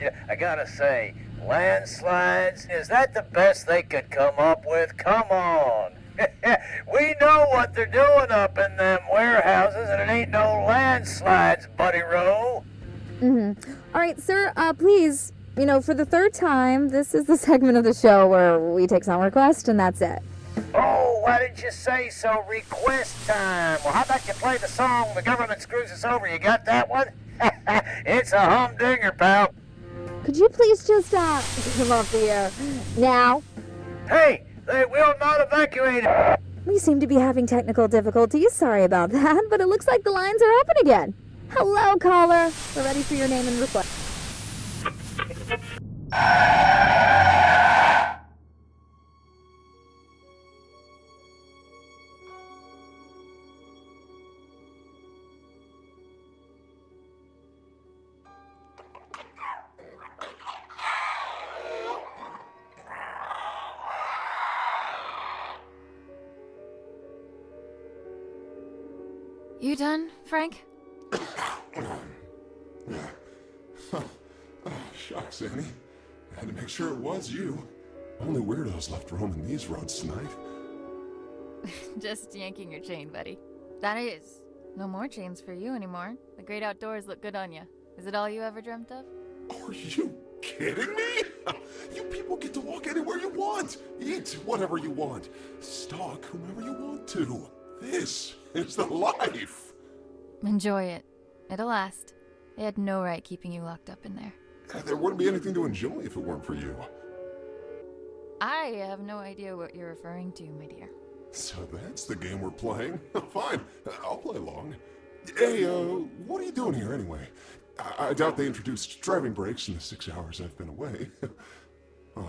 Yeah, I gotta say, landslides, is that the best they could come up with? Come on! We know what they're doing up in them warehouses, and it ain't no landslides, Buddy Rowe. All right, sir, please, for the third time, this is the segment of the show where we take some requests, and that's it. Oh, why didn't you say so? Request time. Well, how about you play the song The Government Screws Us Over? You got that one? It's a humdinger, pal. Could you please just, get him off the air now? Hey, they will not evacuate. We seem to be having technical difficulties. Sorry about that, but it looks like the lines are open again. Hello, caller. We're ready for your name and request. You done, Frank? Shucks, Annie. I had to make sure it was you. Only weirdos left roaming these roads tonight. Just yanking your chain, buddy. That is. No more chains for you anymore. The great outdoors look good on you. Is it all you ever dreamt of? Are you kidding me? You people get to walk anywhere you want. Eat whatever you want. Stalk whomever you want to. This is the life. Enjoy it. It'll last. They had no right keeping you locked up in there. There wouldn't be anything to enjoy if it weren't for you. I have no idea what you're referring to, my dear. So that's the game we're playing? Fine, I'll play along. Hey, what are you doing here anyway? I doubt they introduced driving brakes in the 6 hours I've been away. Oh,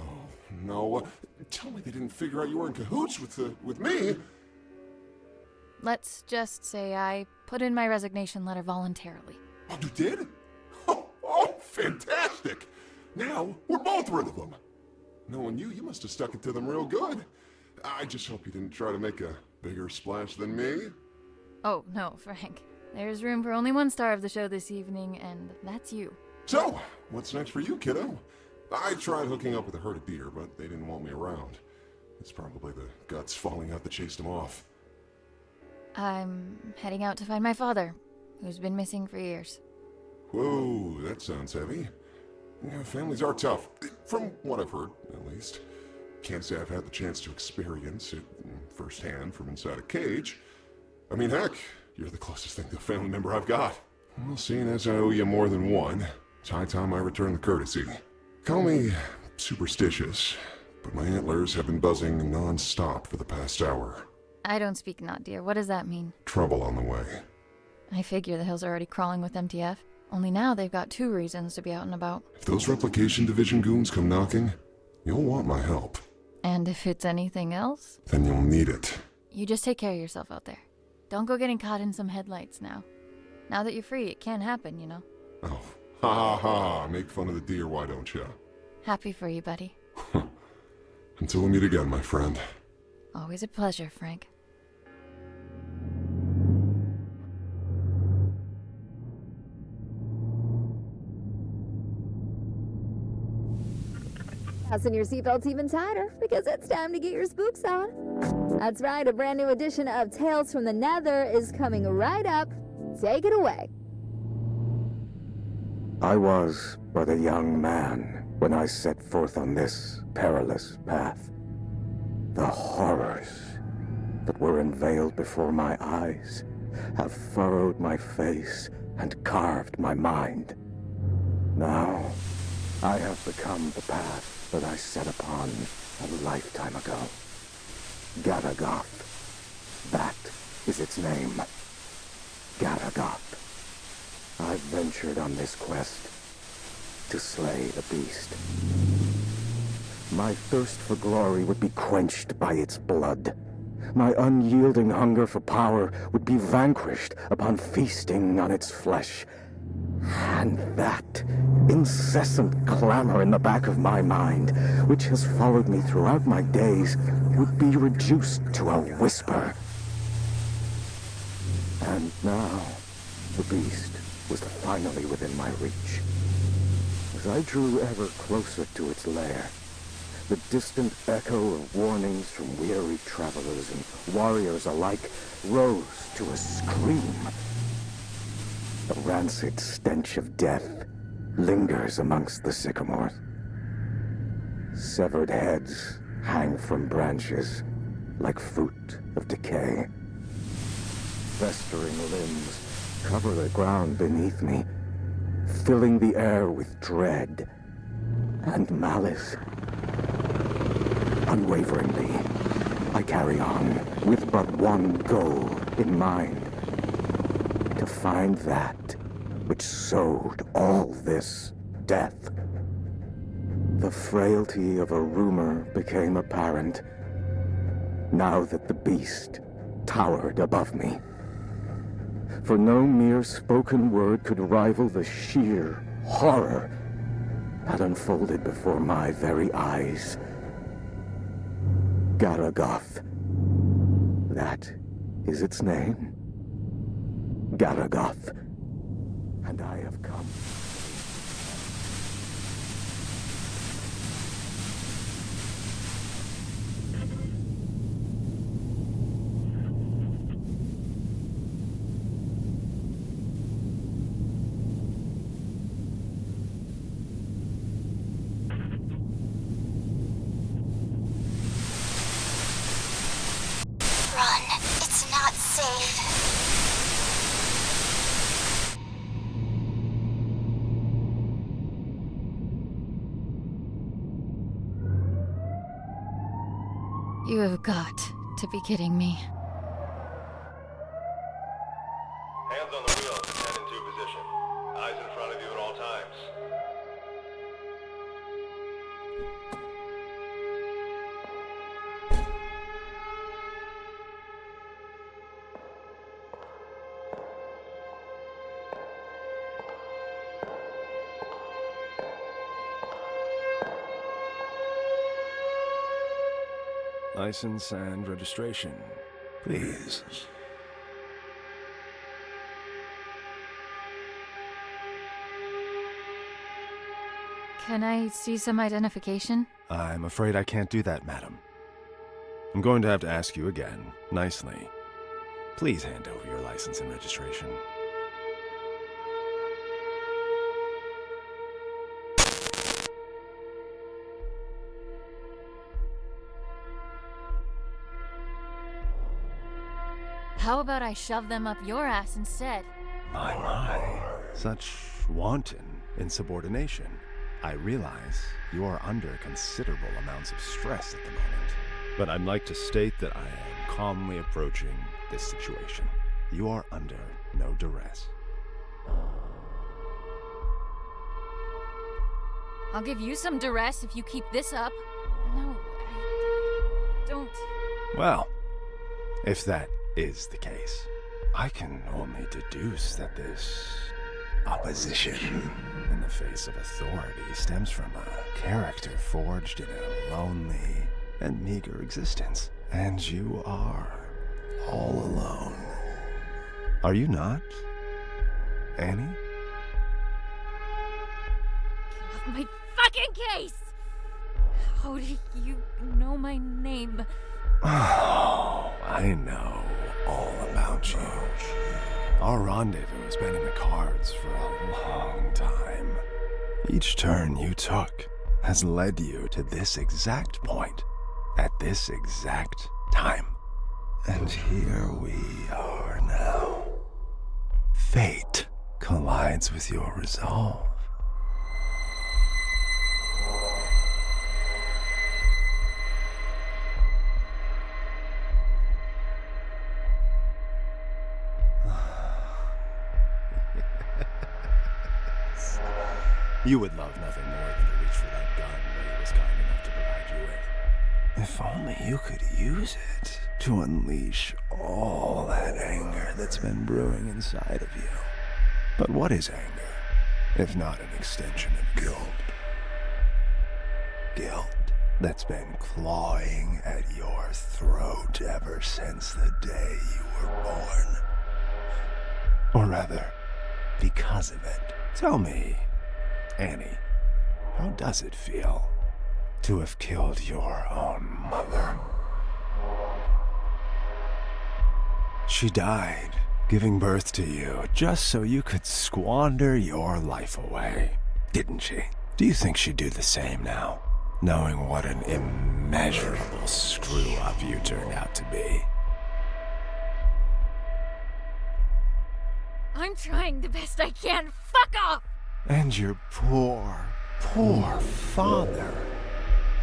no. Tell me they didn't figure out you were in cahoots with me. Let's just say I put in my resignation letter voluntarily. Oh, you did? Oh, fantastic! Now, we're both rid of them. Knowing you must have stuck it to them real good. I just hope you didn't try to make a bigger splash than me. Oh, no, Frank. There's room for only one star of the show this evening, and that's you. So, what's next for you, kiddo? I tried hooking up with a herd of deer, but they didn't want me around. It's probably the guts falling out that chased them off. I'm heading out to find my father, who's been missing for years. Whoa, that sounds heavy. Yeah, families are tough, from what I've heard, at least. Can't say I've had the chance to experience it firsthand from inside a cage. I mean, heck, you're the closest thing to a family member I've got. Well, seeing as I owe you more than one, it's high time I return the courtesy. Call me superstitious, but my antlers have been buzzing non-stop for the past hour. I don't speak not, dear. What does that mean? Trouble on the way. I figure the hills are already crawling with MTF. Only now they've got 2 reasons to be out and about. If those replication division goons come knocking, you'll want my help. And if it's anything else? Then you'll need it. You just take care of yourself out there. Don't go getting caught in some headlights now. Now that you're free, it can happen, you know. Oh, ha ha ha. Make fun of the deer, why don't you? Happy for you, buddy. Until we meet again, my friend. Always a pleasure, Frank. Fasten your seatbelts even tighter, because it's time to get your spooks on. That's right, a brand new edition of Tales from the Nether is coming right up. Take it away. I was but a young man when I set forth on this perilous path. The horrors that were unveiled before my eyes have furrowed my face and carved my mind. Now, I have become the path that I set upon a lifetime ago. Gadagoth. That is its name. Gadagoth. I've ventured on this quest to slay the beast. My thirst for glory would be quenched by its blood. My unyielding hunger for power would be vanquished upon feasting on its flesh. And that incessant clamor in the back of my mind, which has followed me throughout my days, would be reduced to a whisper. And now, the beast was finally within my reach. As I drew ever closer to its lair, The distant echo of warnings from weary travelers and warriors alike rose to a scream. A rancid stench of death lingers amongst the sycamores. Severed heads hang from branches like fruit of decay. Festering limbs cover the ground beneath me, filling the air with dread and malice. Unwaveringly, I carry on with but one goal in mind: to find that which sowed all this death. The frailty of a rumor became apparent now that the beast towered above me. For no mere spoken word could rival the sheer horror that unfolded before my very eyes. Garagoth. That is its name. Garagoth. And I have come. Run. It's not safe. You have got to be kidding me. Hands on the wheel, 10 and 2 position. Eyes in front of you at all times. License and registration, please. Can I see some identification? I'm afraid I can't do that, madam. I'm going to have to ask you again, nicely. Please hand over your license and registration. How about I shove them up your ass instead? My. Such wanton insubordination. I realize you are under considerable amounts of stress at the moment, but I'd like to state that I am calmly approaching this situation. You are under no duress. I'll give you some duress if you keep this up. No, I don't. Well, if that is the case, I can only deduce that this opposition in the face of authority stems from a character forged in a lonely and meager existence. And you are all alone. Are you not, Annie? Get off my fucking case! How do you know my name? Oh, I know all about you. Our rendezvous has been in the cards for a long time. Each turn you took has led you to this exact point, at this exact time. And here we are now. Fate collides with your resolve. You would love nothing more than to reach for that gun Ray was kind enough to provide you with. If only you could use it to unleash all that anger that's been brewing inside of you. But what is anger, if not an extension of guilt? Guilt that's been clawing at your throat ever since the day you were born. Or rather, because of it. Tell me, Annie, how does it feel to have killed your own mother. She died, giving birth to you, just so you could squander your life away, didn't she? Do you think she'd do the same now, knowing what an immeasurable screw-up you turned out to be? I'm trying the best I can. Fuck off! And your poor father,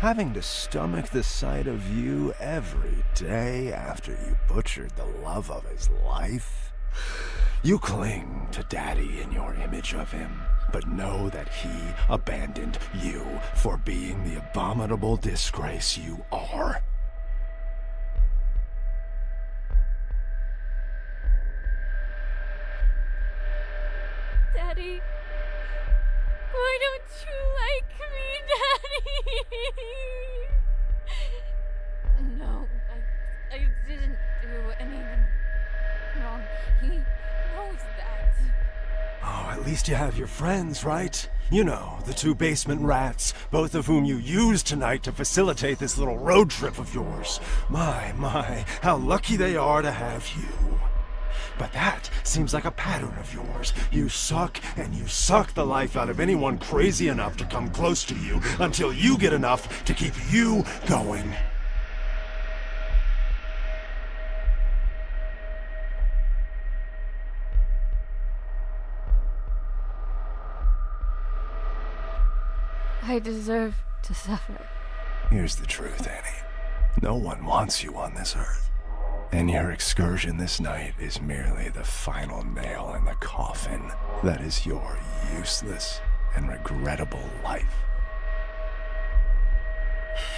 having to stomach the sight of you every day after you butchered the love of his life. You cling to Daddy in your image of him, but know that he abandoned you for being the abominable disgrace you are. Daddy, why don't you like me, Daddy? No, I didn't do anything wrong. He knows that. Oh, at least you have your friends, right? You know, the two basement rats, both of whom you used tonight to facilitate this little road trip of yours. My, how lucky they are to have you. But that seems like a pattern of yours. You suck, and you suck the life out of anyone crazy enough to come close to you until you get enough to keep you going. I deserve to suffer. Here's the truth, Annie. No one wants you on this earth. And your excursion this night is merely the final nail in the coffin that is your useless and regrettable life.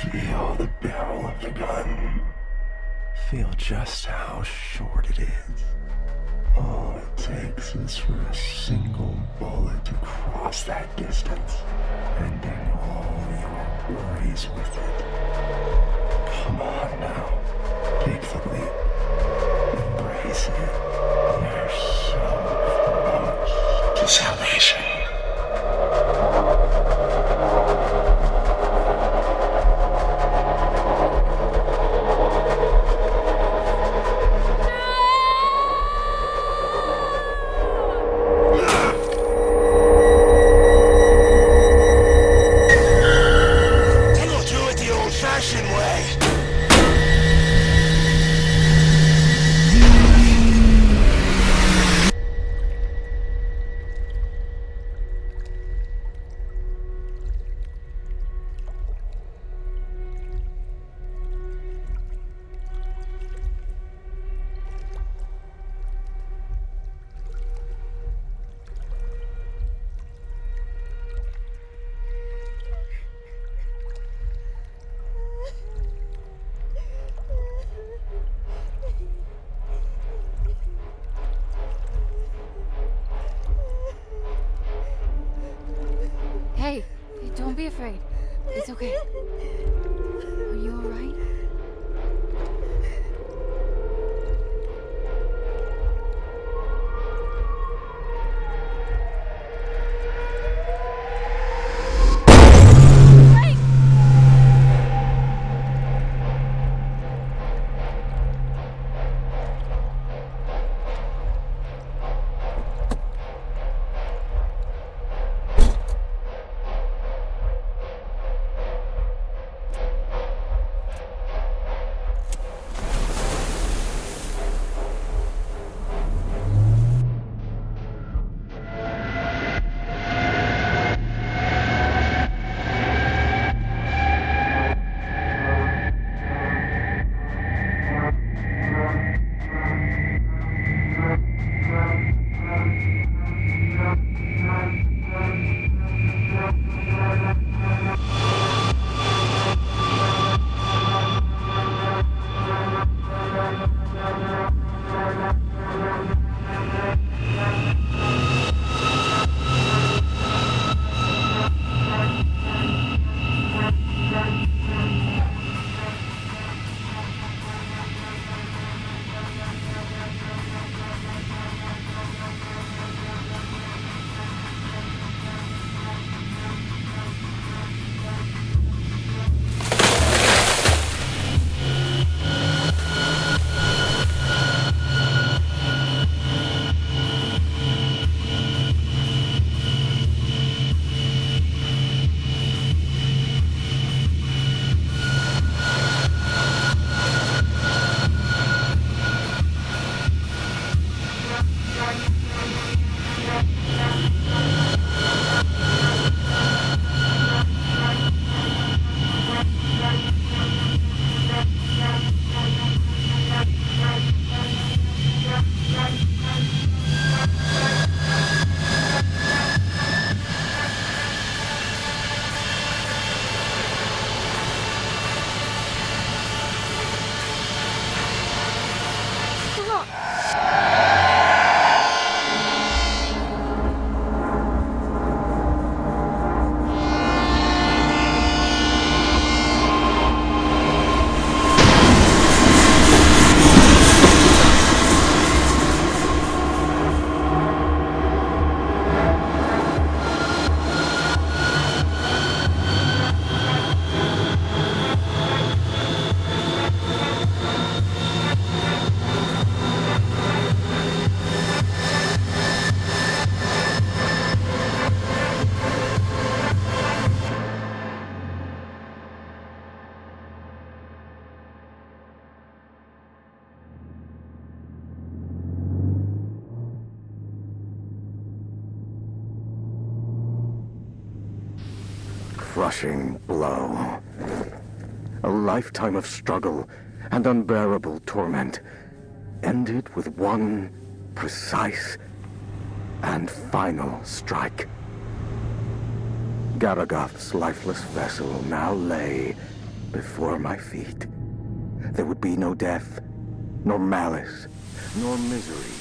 Feel the barrel of the gun. Feel just how short it is. All it takes is for a single bullet to cross that distance, and then all your worries with it. Come on now, take the leap. Embrace it. You're so close to salvation. Hey, don't be afraid. It's okay. Are you alright? crushing blow. A lifetime of struggle and unbearable torment ended with one precise and final strike. Garagath's lifeless vessel now lay before my feet. There would be no death, nor malice, nor misery,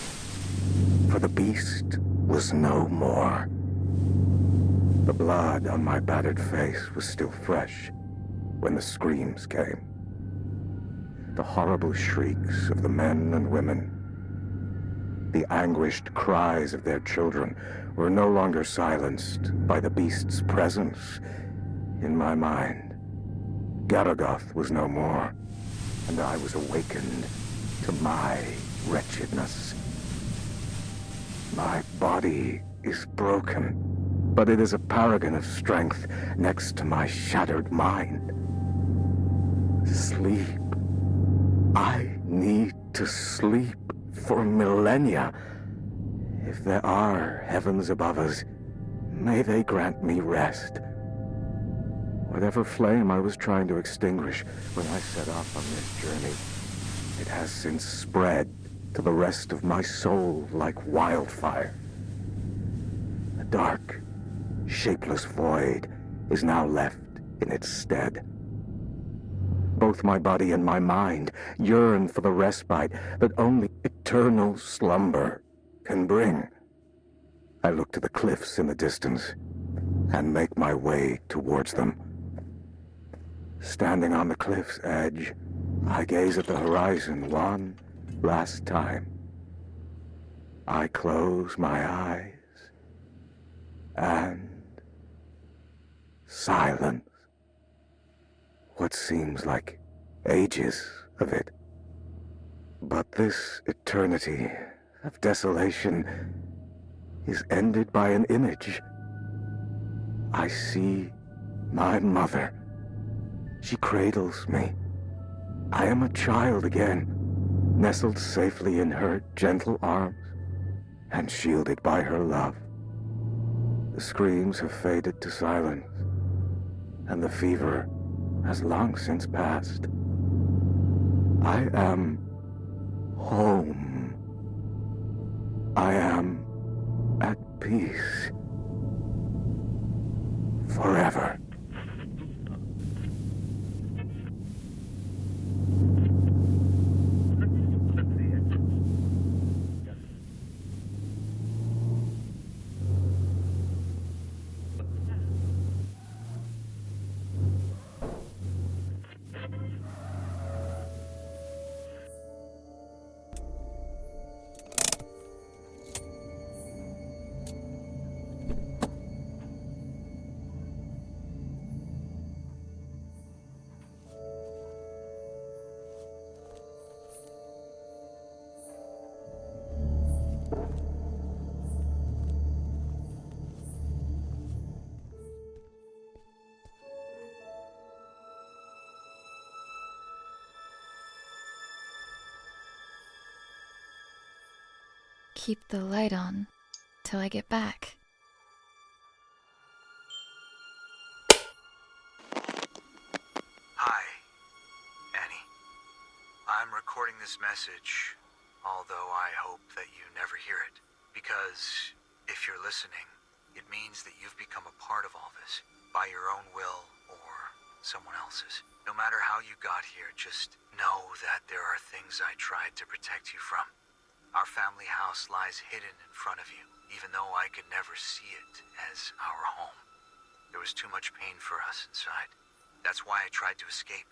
for the beast was no more. The blood on my battered face was still fresh when the screams came. The horrible shrieks of the men and women, the anguished cries of their children were no longer silenced by the beast's presence in my mind. Garagath was no more, and I was awakened to my wretchedness. My body is broken, but it is a paragon of strength next to my shattered mind. Sleep. I need to sleep for millennia. If there are heavens above us, may they grant me rest. Whatever flame I was trying to extinguish when I set off on this journey, it has since spread to the rest of my soul like wildfire. A dark, shapeless void is now left in its stead. Both my body and my mind yearn for the respite that only eternal slumber can bring. I look to the cliffs in the distance and make my way towards them. Standing on the cliff's edge, I gaze at the horizon one last time. I close my eyes and silence. What seems like ages of it. But this eternity of desolation is ended by an image. I see my mother. She cradles me. I am a child again, nestled safely in her gentle arms and shielded by her love. The screams have faded to silence, and the fever has long since passed. I am home. I am at peace. Forever. Keep the light on till I get back. Hi, Annie. I'm recording this message, although I hope that you never hear it. Because if you're listening, it means that you've become a part of all this, by your own will or someone else's. No matter how you got here, just know that there are things I tried to protect you from. Our family house lies hidden in front of you, even though I could never see it as our home. There was too much pain for us inside. That's why I tried to escape.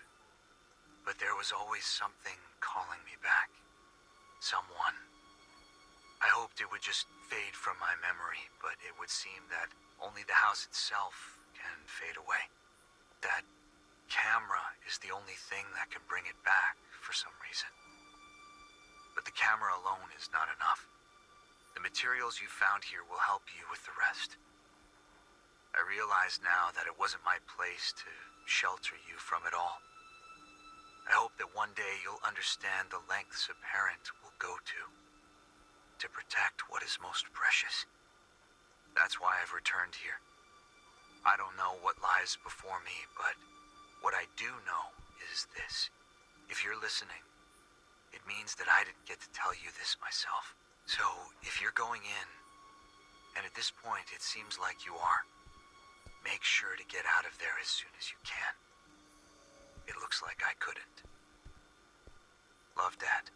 But there was always something calling me back. Someone. I hoped it would just fade from my memory, but it would seem that only the house itself can fade away. That camera is the only thing that can bring it back for some reason. But the camera alone is not enough. The materials you found here will help you with the rest. I realize now that it wasn't my place to shelter you from it all. I hope that one day you'll understand the lengths a parent will go to protect what is most precious. That's why I've returned here. I don't know what lies before me, but what I do know is this. If you're listening, it means that I didn't get to tell you this myself. So, if you're going in, and at this point it seems like you are, make sure to get out of there as soon as you can. It looks like I couldn't. Love, Dad.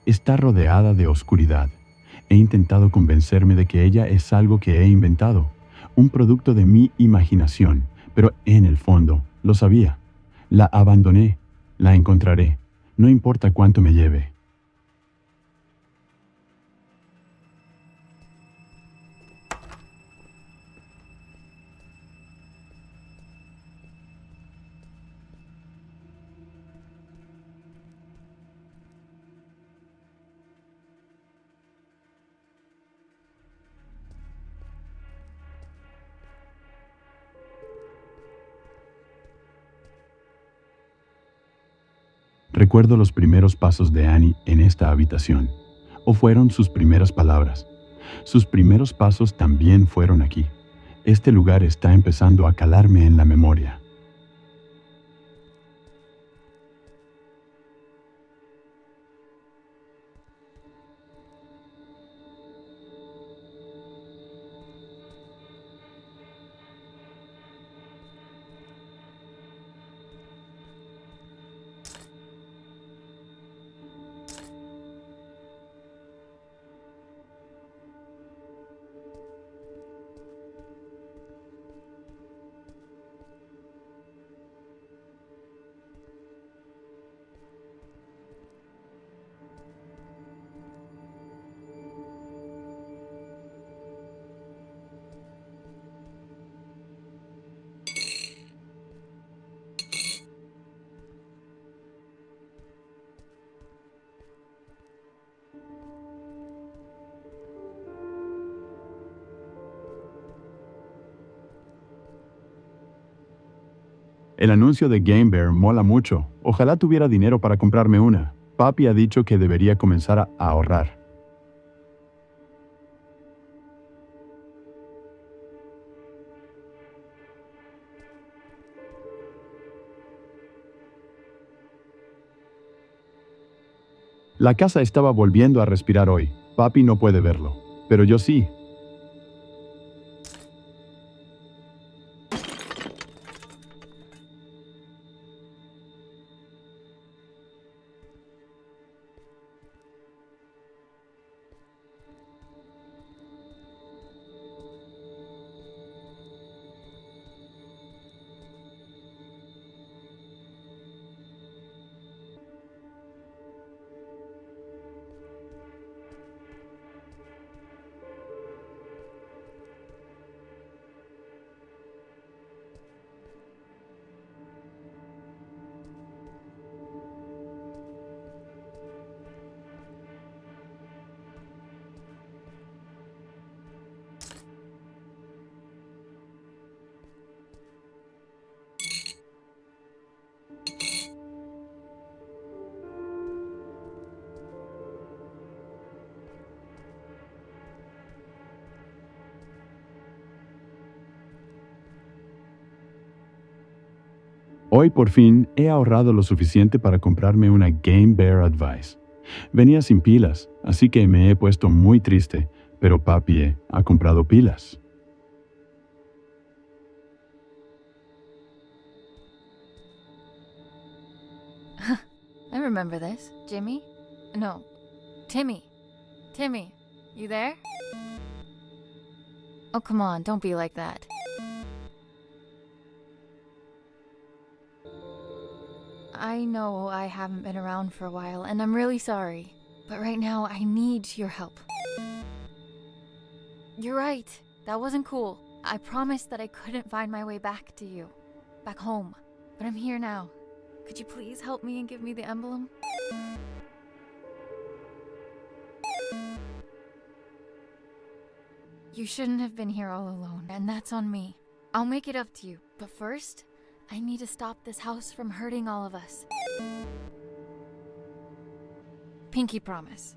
Está rodeada de oscuridad. He intentado convencerme de que ella es algo que he inventado, un producto de mi imaginación, pero en el fondo lo sabía. La abandoné, la encontraré, no importa cuánto me lleve. Recuerdo los primeros pasos de Annie en esta habitación, o fueron sus primeras palabras. Sus primeros pasos también fueron aquí. Este lugar está empezando a calarme en la memoria. El anuncio de Game Bear mola mucho. Ojalá tuviera dinero para comprarme una. Papi ha dicho que debería comenzar a ahorrar. La casa estaba volviendo a respirar hoy. Papi no puede verlo, pero yo sí. Hoy por fin he ahorrado lo suficiente para comprarme una Game Bear Advice. Venía sin pilas, así que me he puesto muy triste, pero papi ha comprado pilas. I remember this. Jimmy? No, Timmy. Timmy, you there? Oh, come on, don't be like that. I know I haven't been around for a while, and I'm really sorry. But right now, I need your help. You're right. That wasn't cool. I promised that I couldn't find my way back to you. Back home. But I'm here now. Could you please help me and give me the emblem? You shouldn't have been here all alone, and that's on me. I'll make it up to you. But first, I need to stop this house from hurting all of us. Pinky promise.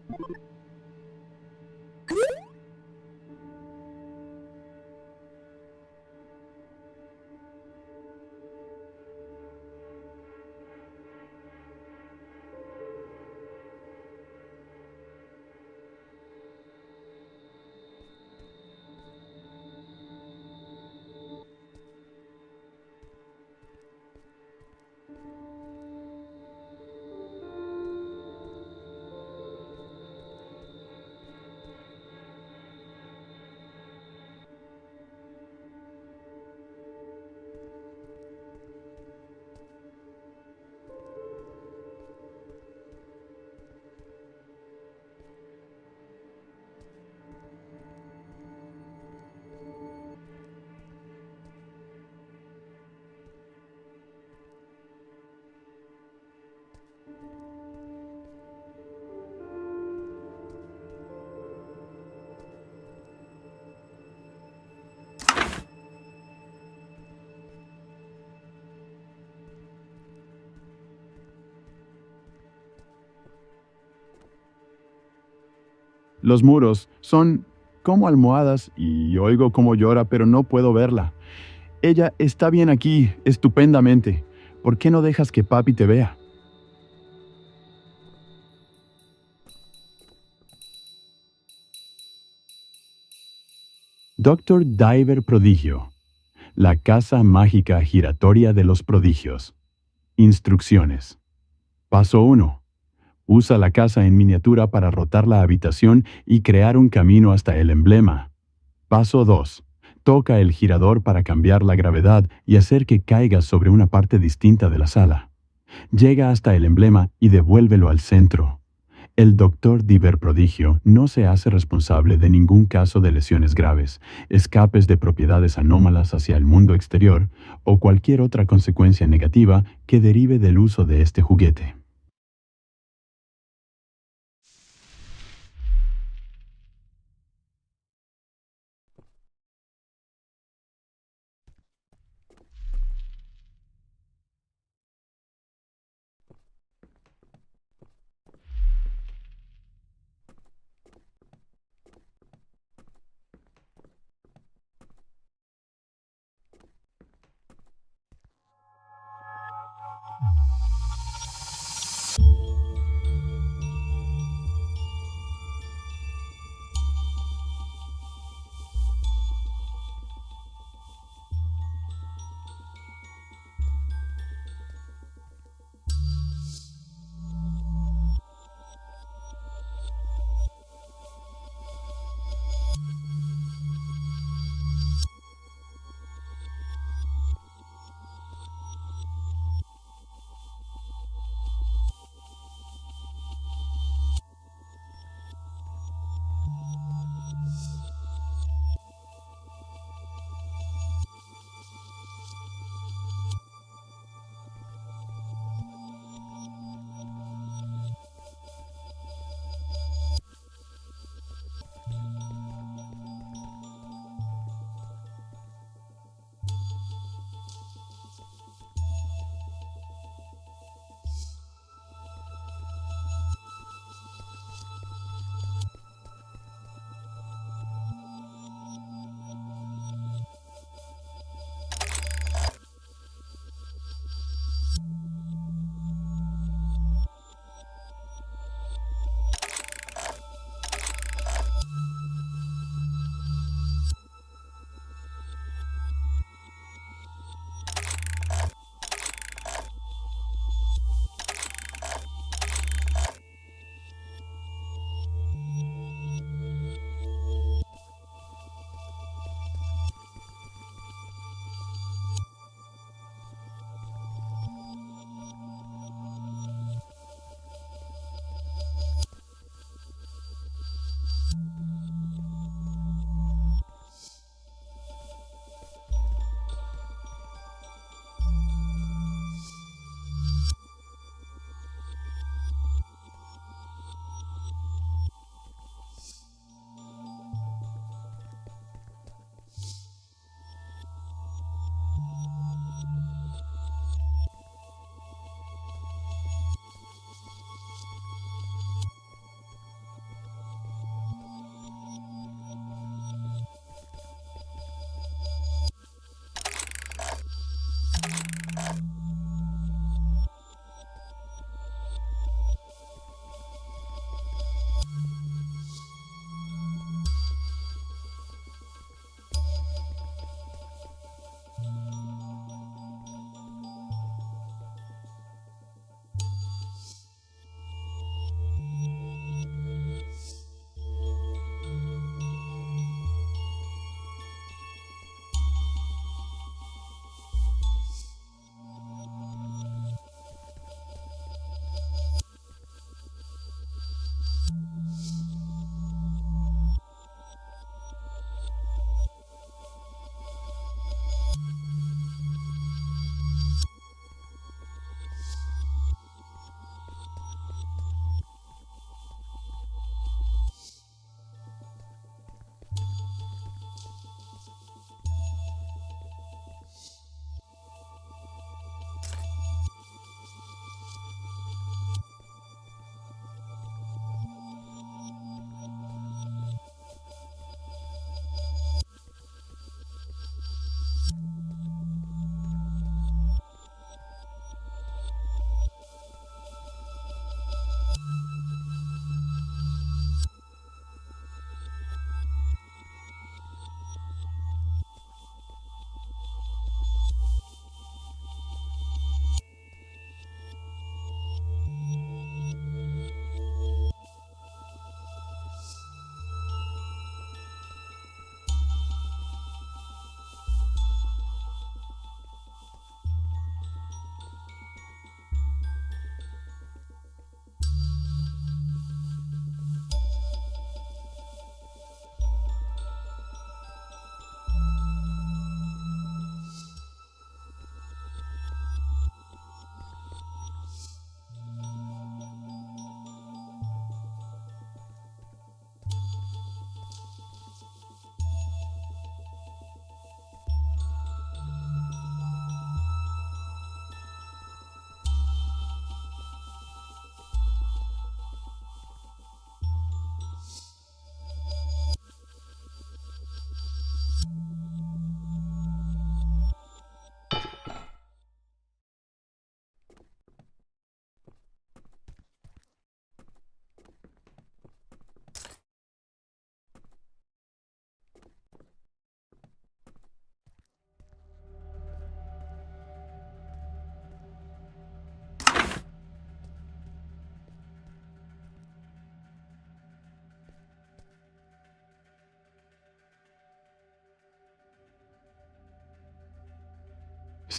Los muros son como almohadas y oigo cómo llora, pero no puedo verla. Ella está bien aquí, estupendamente. ¿Por qué no dejas que papi te vea? Doctor Diver Prodigio. La casa mágica giratoria de los prodigios. Instrucciones. Paso 1. Usa la casa en miniatura para rotar la habitación y crear un camino hasta el emblema. Paso 2. Toca el girador para cambiar la gravedad y hacer que caiga sobre una parte distinta de la sala. Llega hasta el emblema y devuélvelo al centro. El Dr. Diver Prodigio no se hace responsable de ningún caso de lesiones graves, escapes de propiedades anómalas hacia el mundo exterior o cualquier otra consecuencia negativa que derive del uso de este juguete.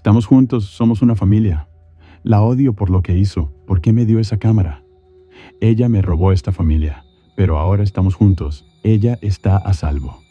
Estamos juntos, somos una familia. La odio por lo que hizo. ¿Por qué me dio esa cámara? Ella me robó esta familia, pero ahora estamos juntos. Ella está a salvo.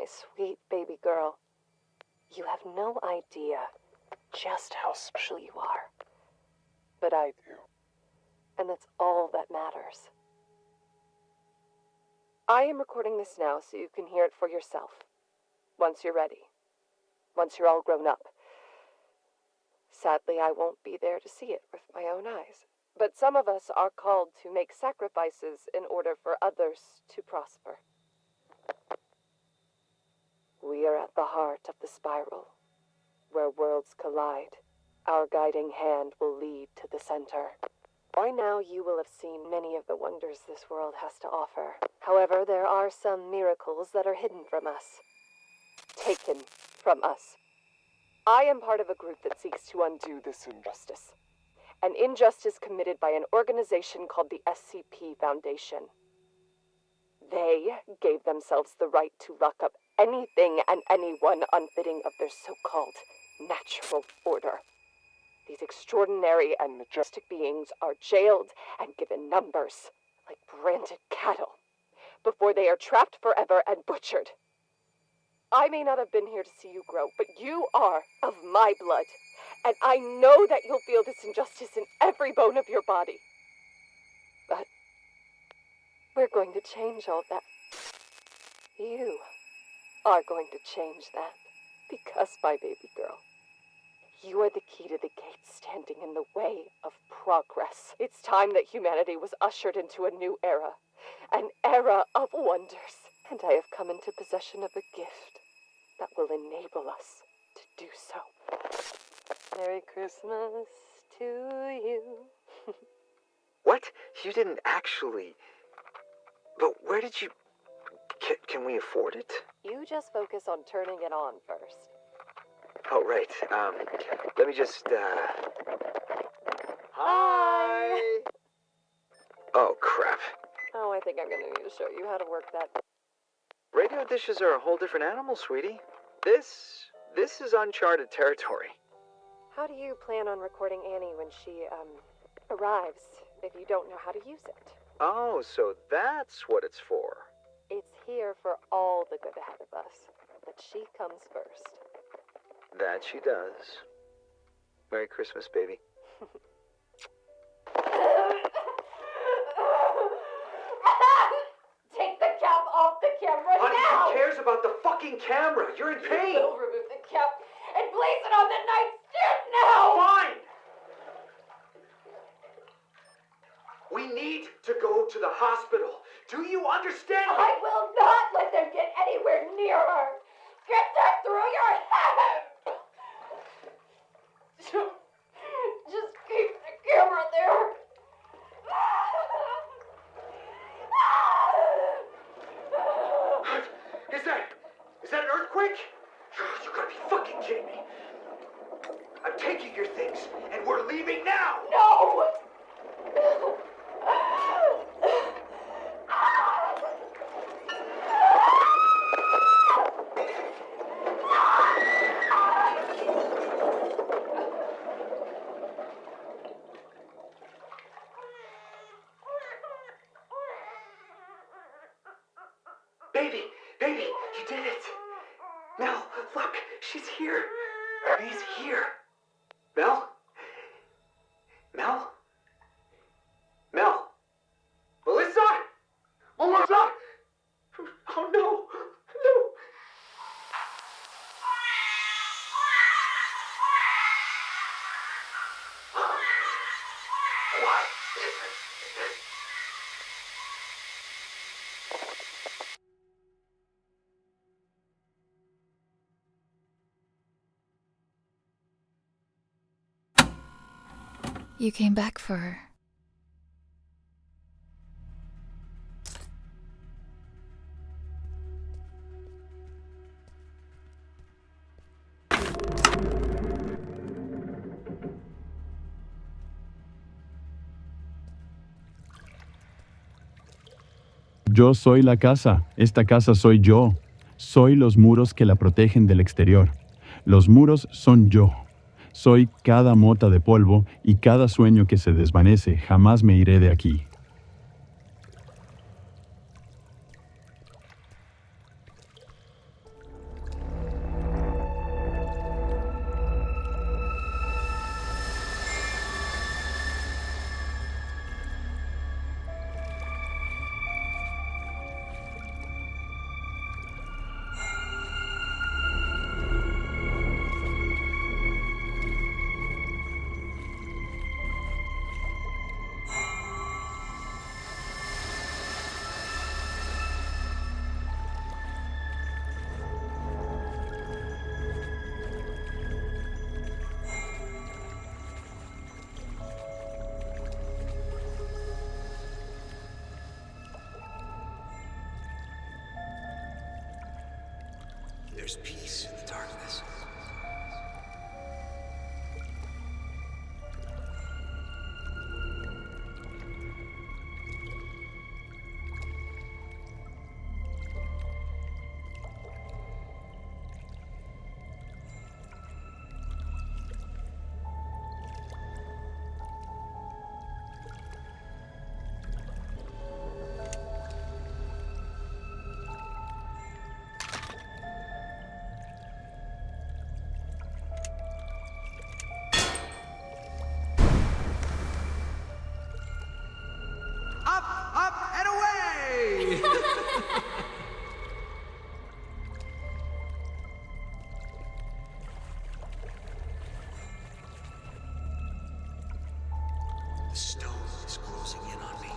My sweet baby girl. You have no idea just how special you are. But I do. And that's all that matters. I am recording this now so you can hear it for yourself. Once you're ready. Once you're all grown up. Sadly, I won't be there to see it with my own eyes. But some of us are called to make sacrifices in order for others to prosper. We are at the heart of the spiral, where worlds collide. Our guiding hand will lead to the center. By now, you will have seen many of the wonders this world has to offer. However, there are some miracles that are hidden from us. Taken from us. I am part of a group that seeks to undo this injustice. An injustice committed by an organization called the SCP Foundation. They gave themselves the right to lock up anything and anyone unfitting of their so-called natural order. These extraordinary and majestic beings are jailed and given numbers, like branded cattle, before they are trapped forever and butchered. I may not have been here to see you grow, but you are of my blood, and I know that you'll feel this injustice in every bone of your body. But we're going to change all that. You are going to change that, because, my baby girl, you are the key to the gates standing in the way of progress. It's time that humanity was ushered into a new era, an era of wonders. And I have come into possession of a gift that will enable us to do so. Merry Christmas to you. What? You didn't actually... But where did you... Can we afford it? You just focus on turning it on first. Oh, right. Let me just, Hi! Oh, crap. Oh, I think I'm gonna need to show you how to work that. Radio dishes are a whole different animal, sweetie. This is uncharted territory. How do you plan on recording Annie when she, arrives, if you don't know how to use it? Oh, so that's what it's for. It's here for all the good ahead of us, but she comes first. That she does. Merry Christmas, baby. Take the cap off the camera Honey, now! who cares about the fucking camera? You're in pain! We'll remove the cap and place it on the nightstand now! Fine! We need to go to the hospital. Do you understand me? I will not let them get anywhere near her! Get that through your head! Just keep the camera there. Is that an earthquake? You gotta be fucking kidding me. I'm taking your things, and we're leaving now! No! Baby, you did it! Mel, look, she's here. He's here. Mel? Melissa? Oh no! What? You came back for her. Yo soy la casa, esta casa soy yo. Soy los muros que la protegen del exterior. Los muros son yo. Soy cada mota de polvo y cada sueño que se desvanece. Jamás me iré de aquí. There's peace in the darkness. Up and away! The stone is closing in on me.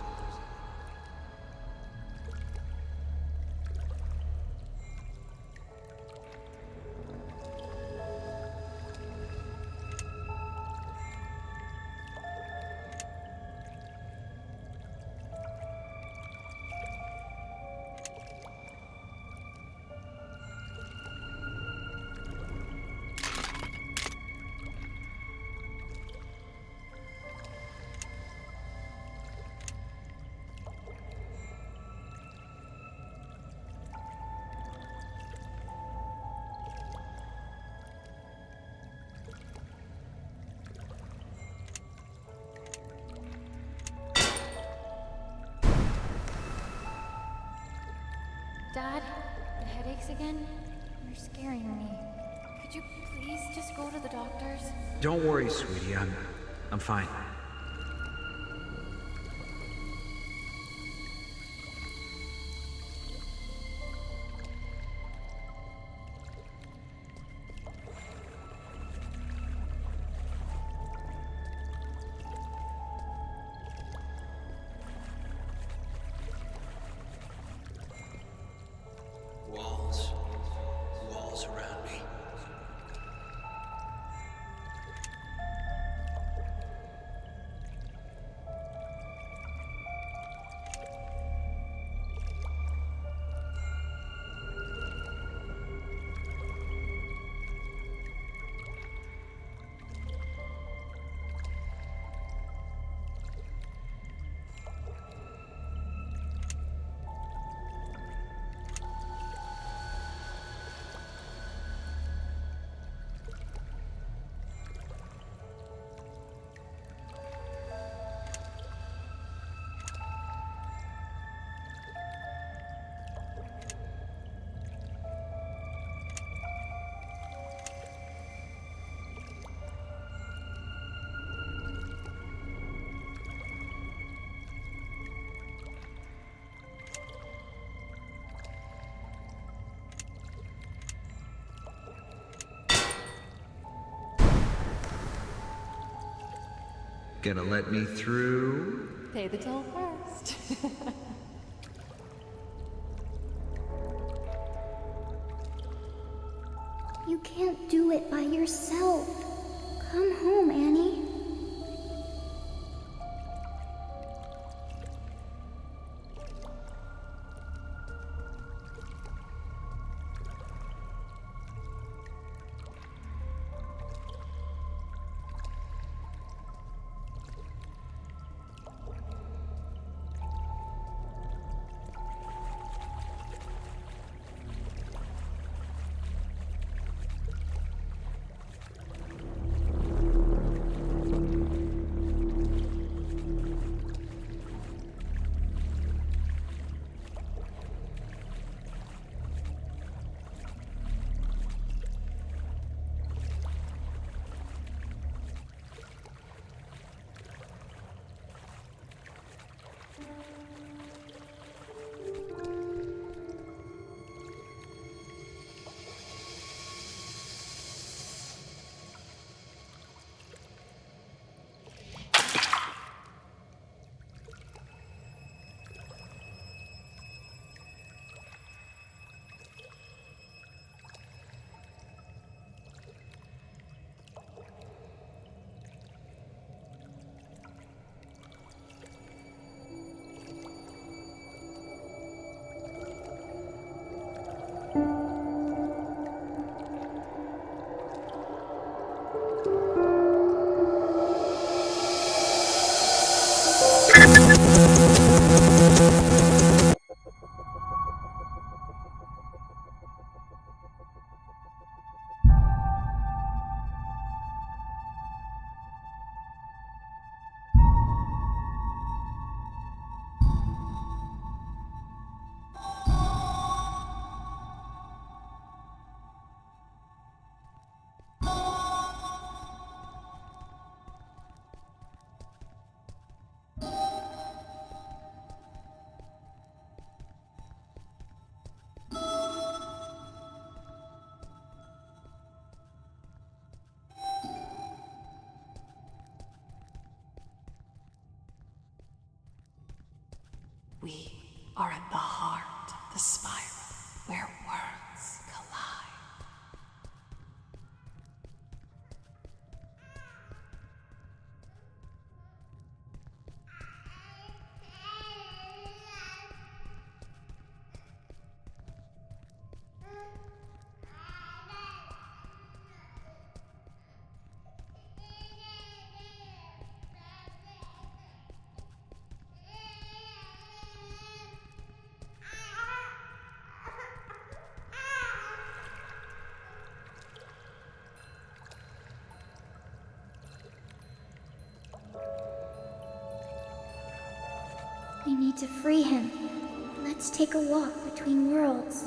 Dad, the headaches again? You're scaring me. Could you please just go to the doctor's? Don't worry, sweetie. I'm fine. Walls around me. Gonna let me through? Pay the toll first. You can't do it by yourself. Come home, Annie. are at the heart of the spiral where worlds collide. We need to free him. Let's take a walk between worlds.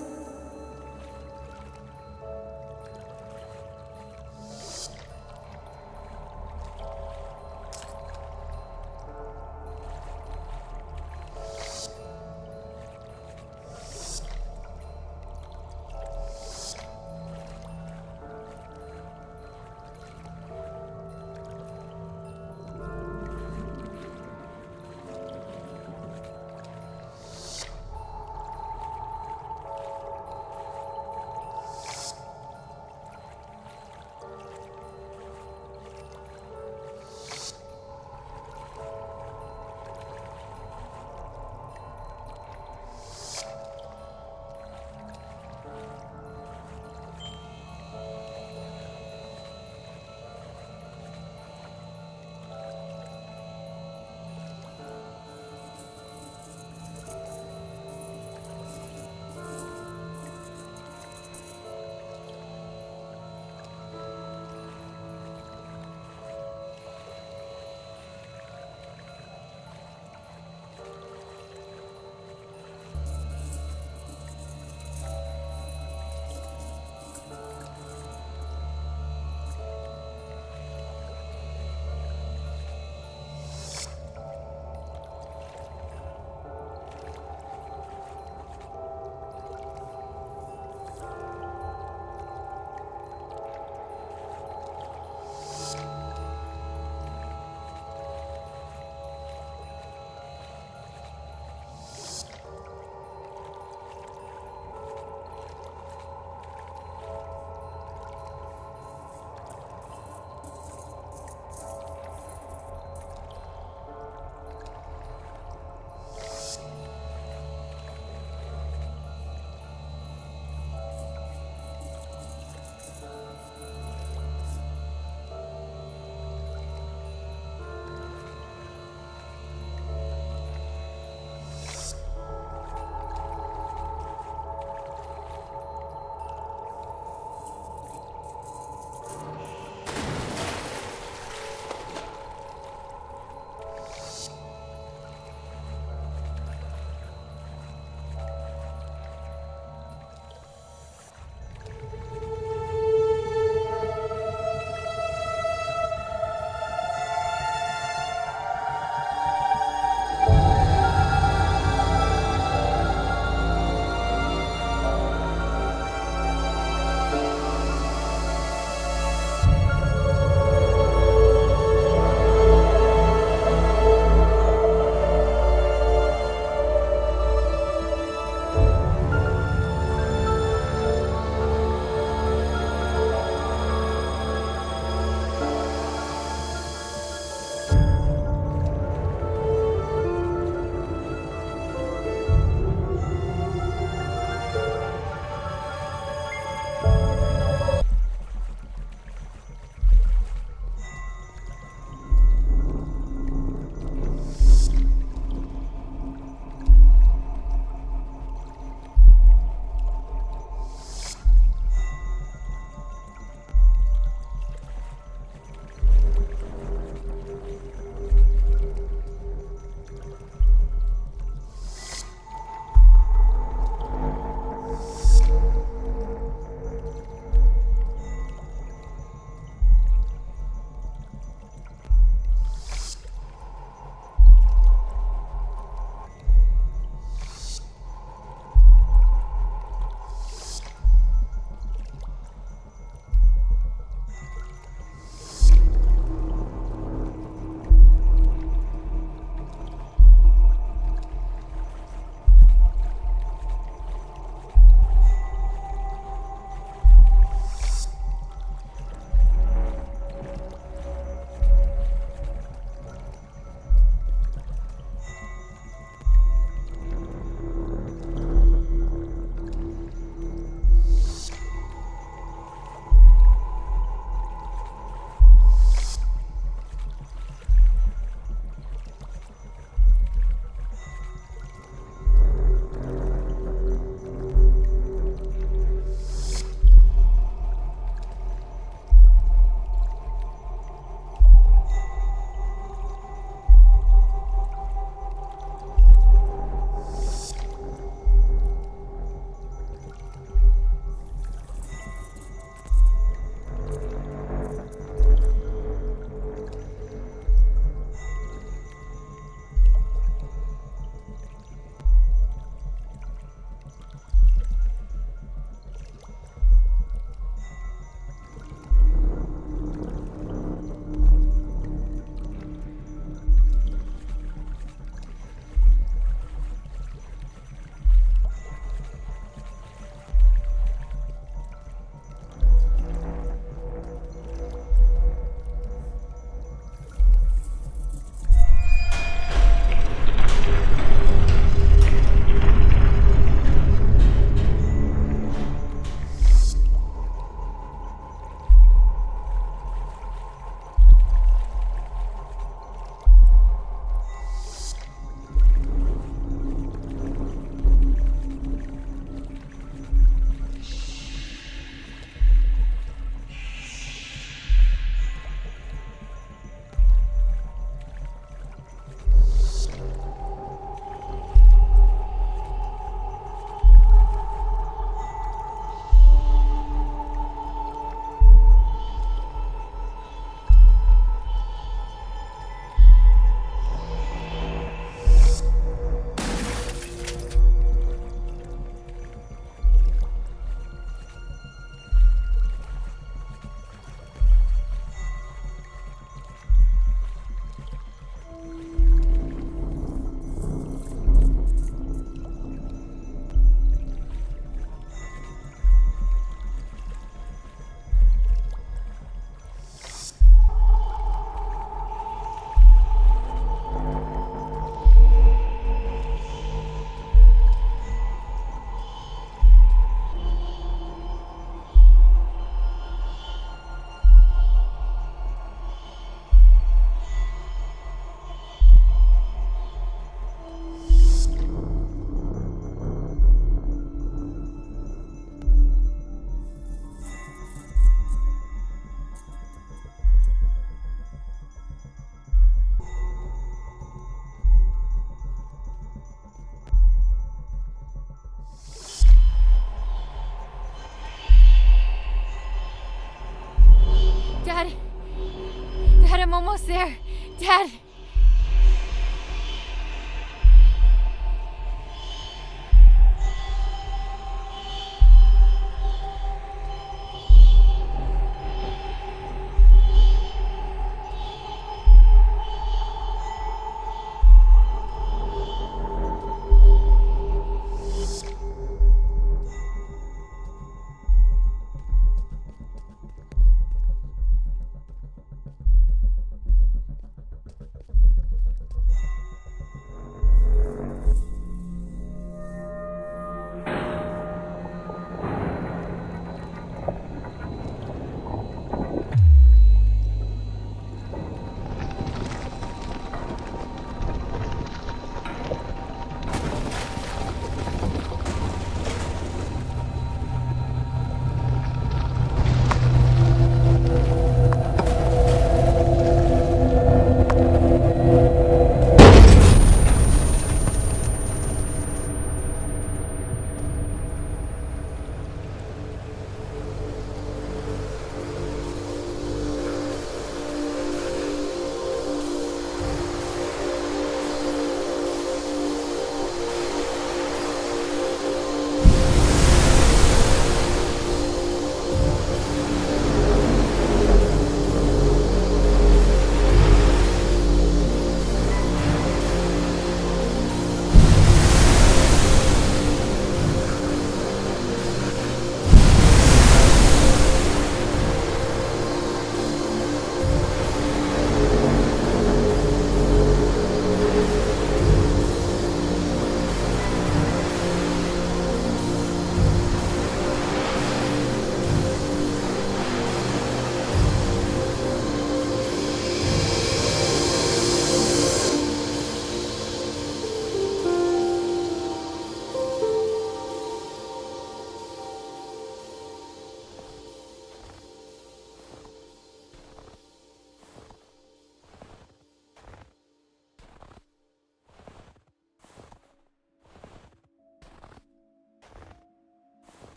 Dad, I'm almost there. Dad!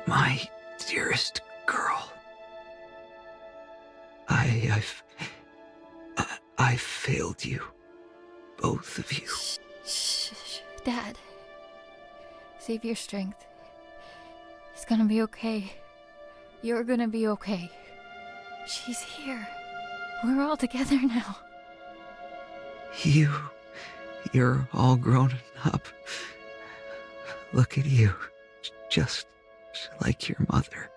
My dearest girl, I've failed you, both of you. Shh, Dad. Save your strength. It's gonna be okay. You're gonna be okay. She's here. We're all together now. You're all grown up. Look at you, just like your mother.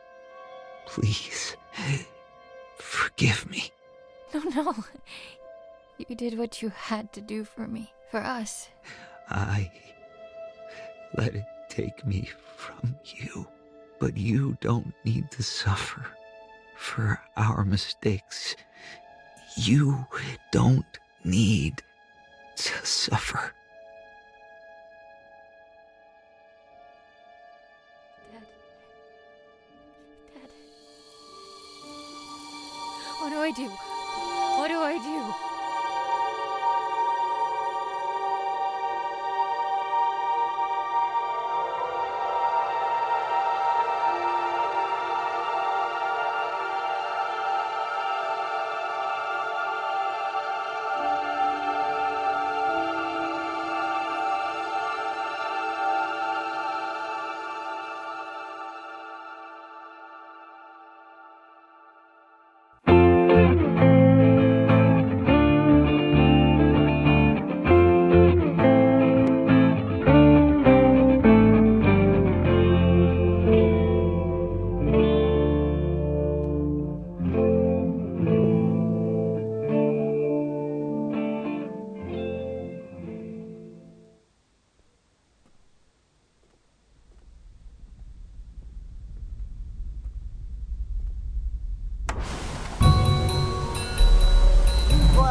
Please, forgive me. No. You did what you had to do for me, for us. I let it take me from you, but you don't need to suffer for our mistakes. You don't need to suffer. Dad. What do I do? What do I do?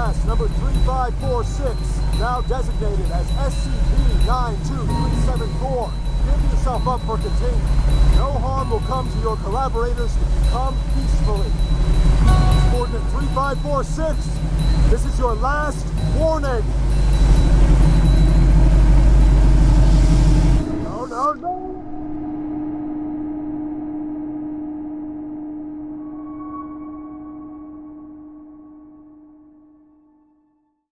mass number 3546, now designated as SCP-92374. Give yourself up for containment. No harm will come to your collaborators if you come peacefully. Coordinate 3546, this is your last warning.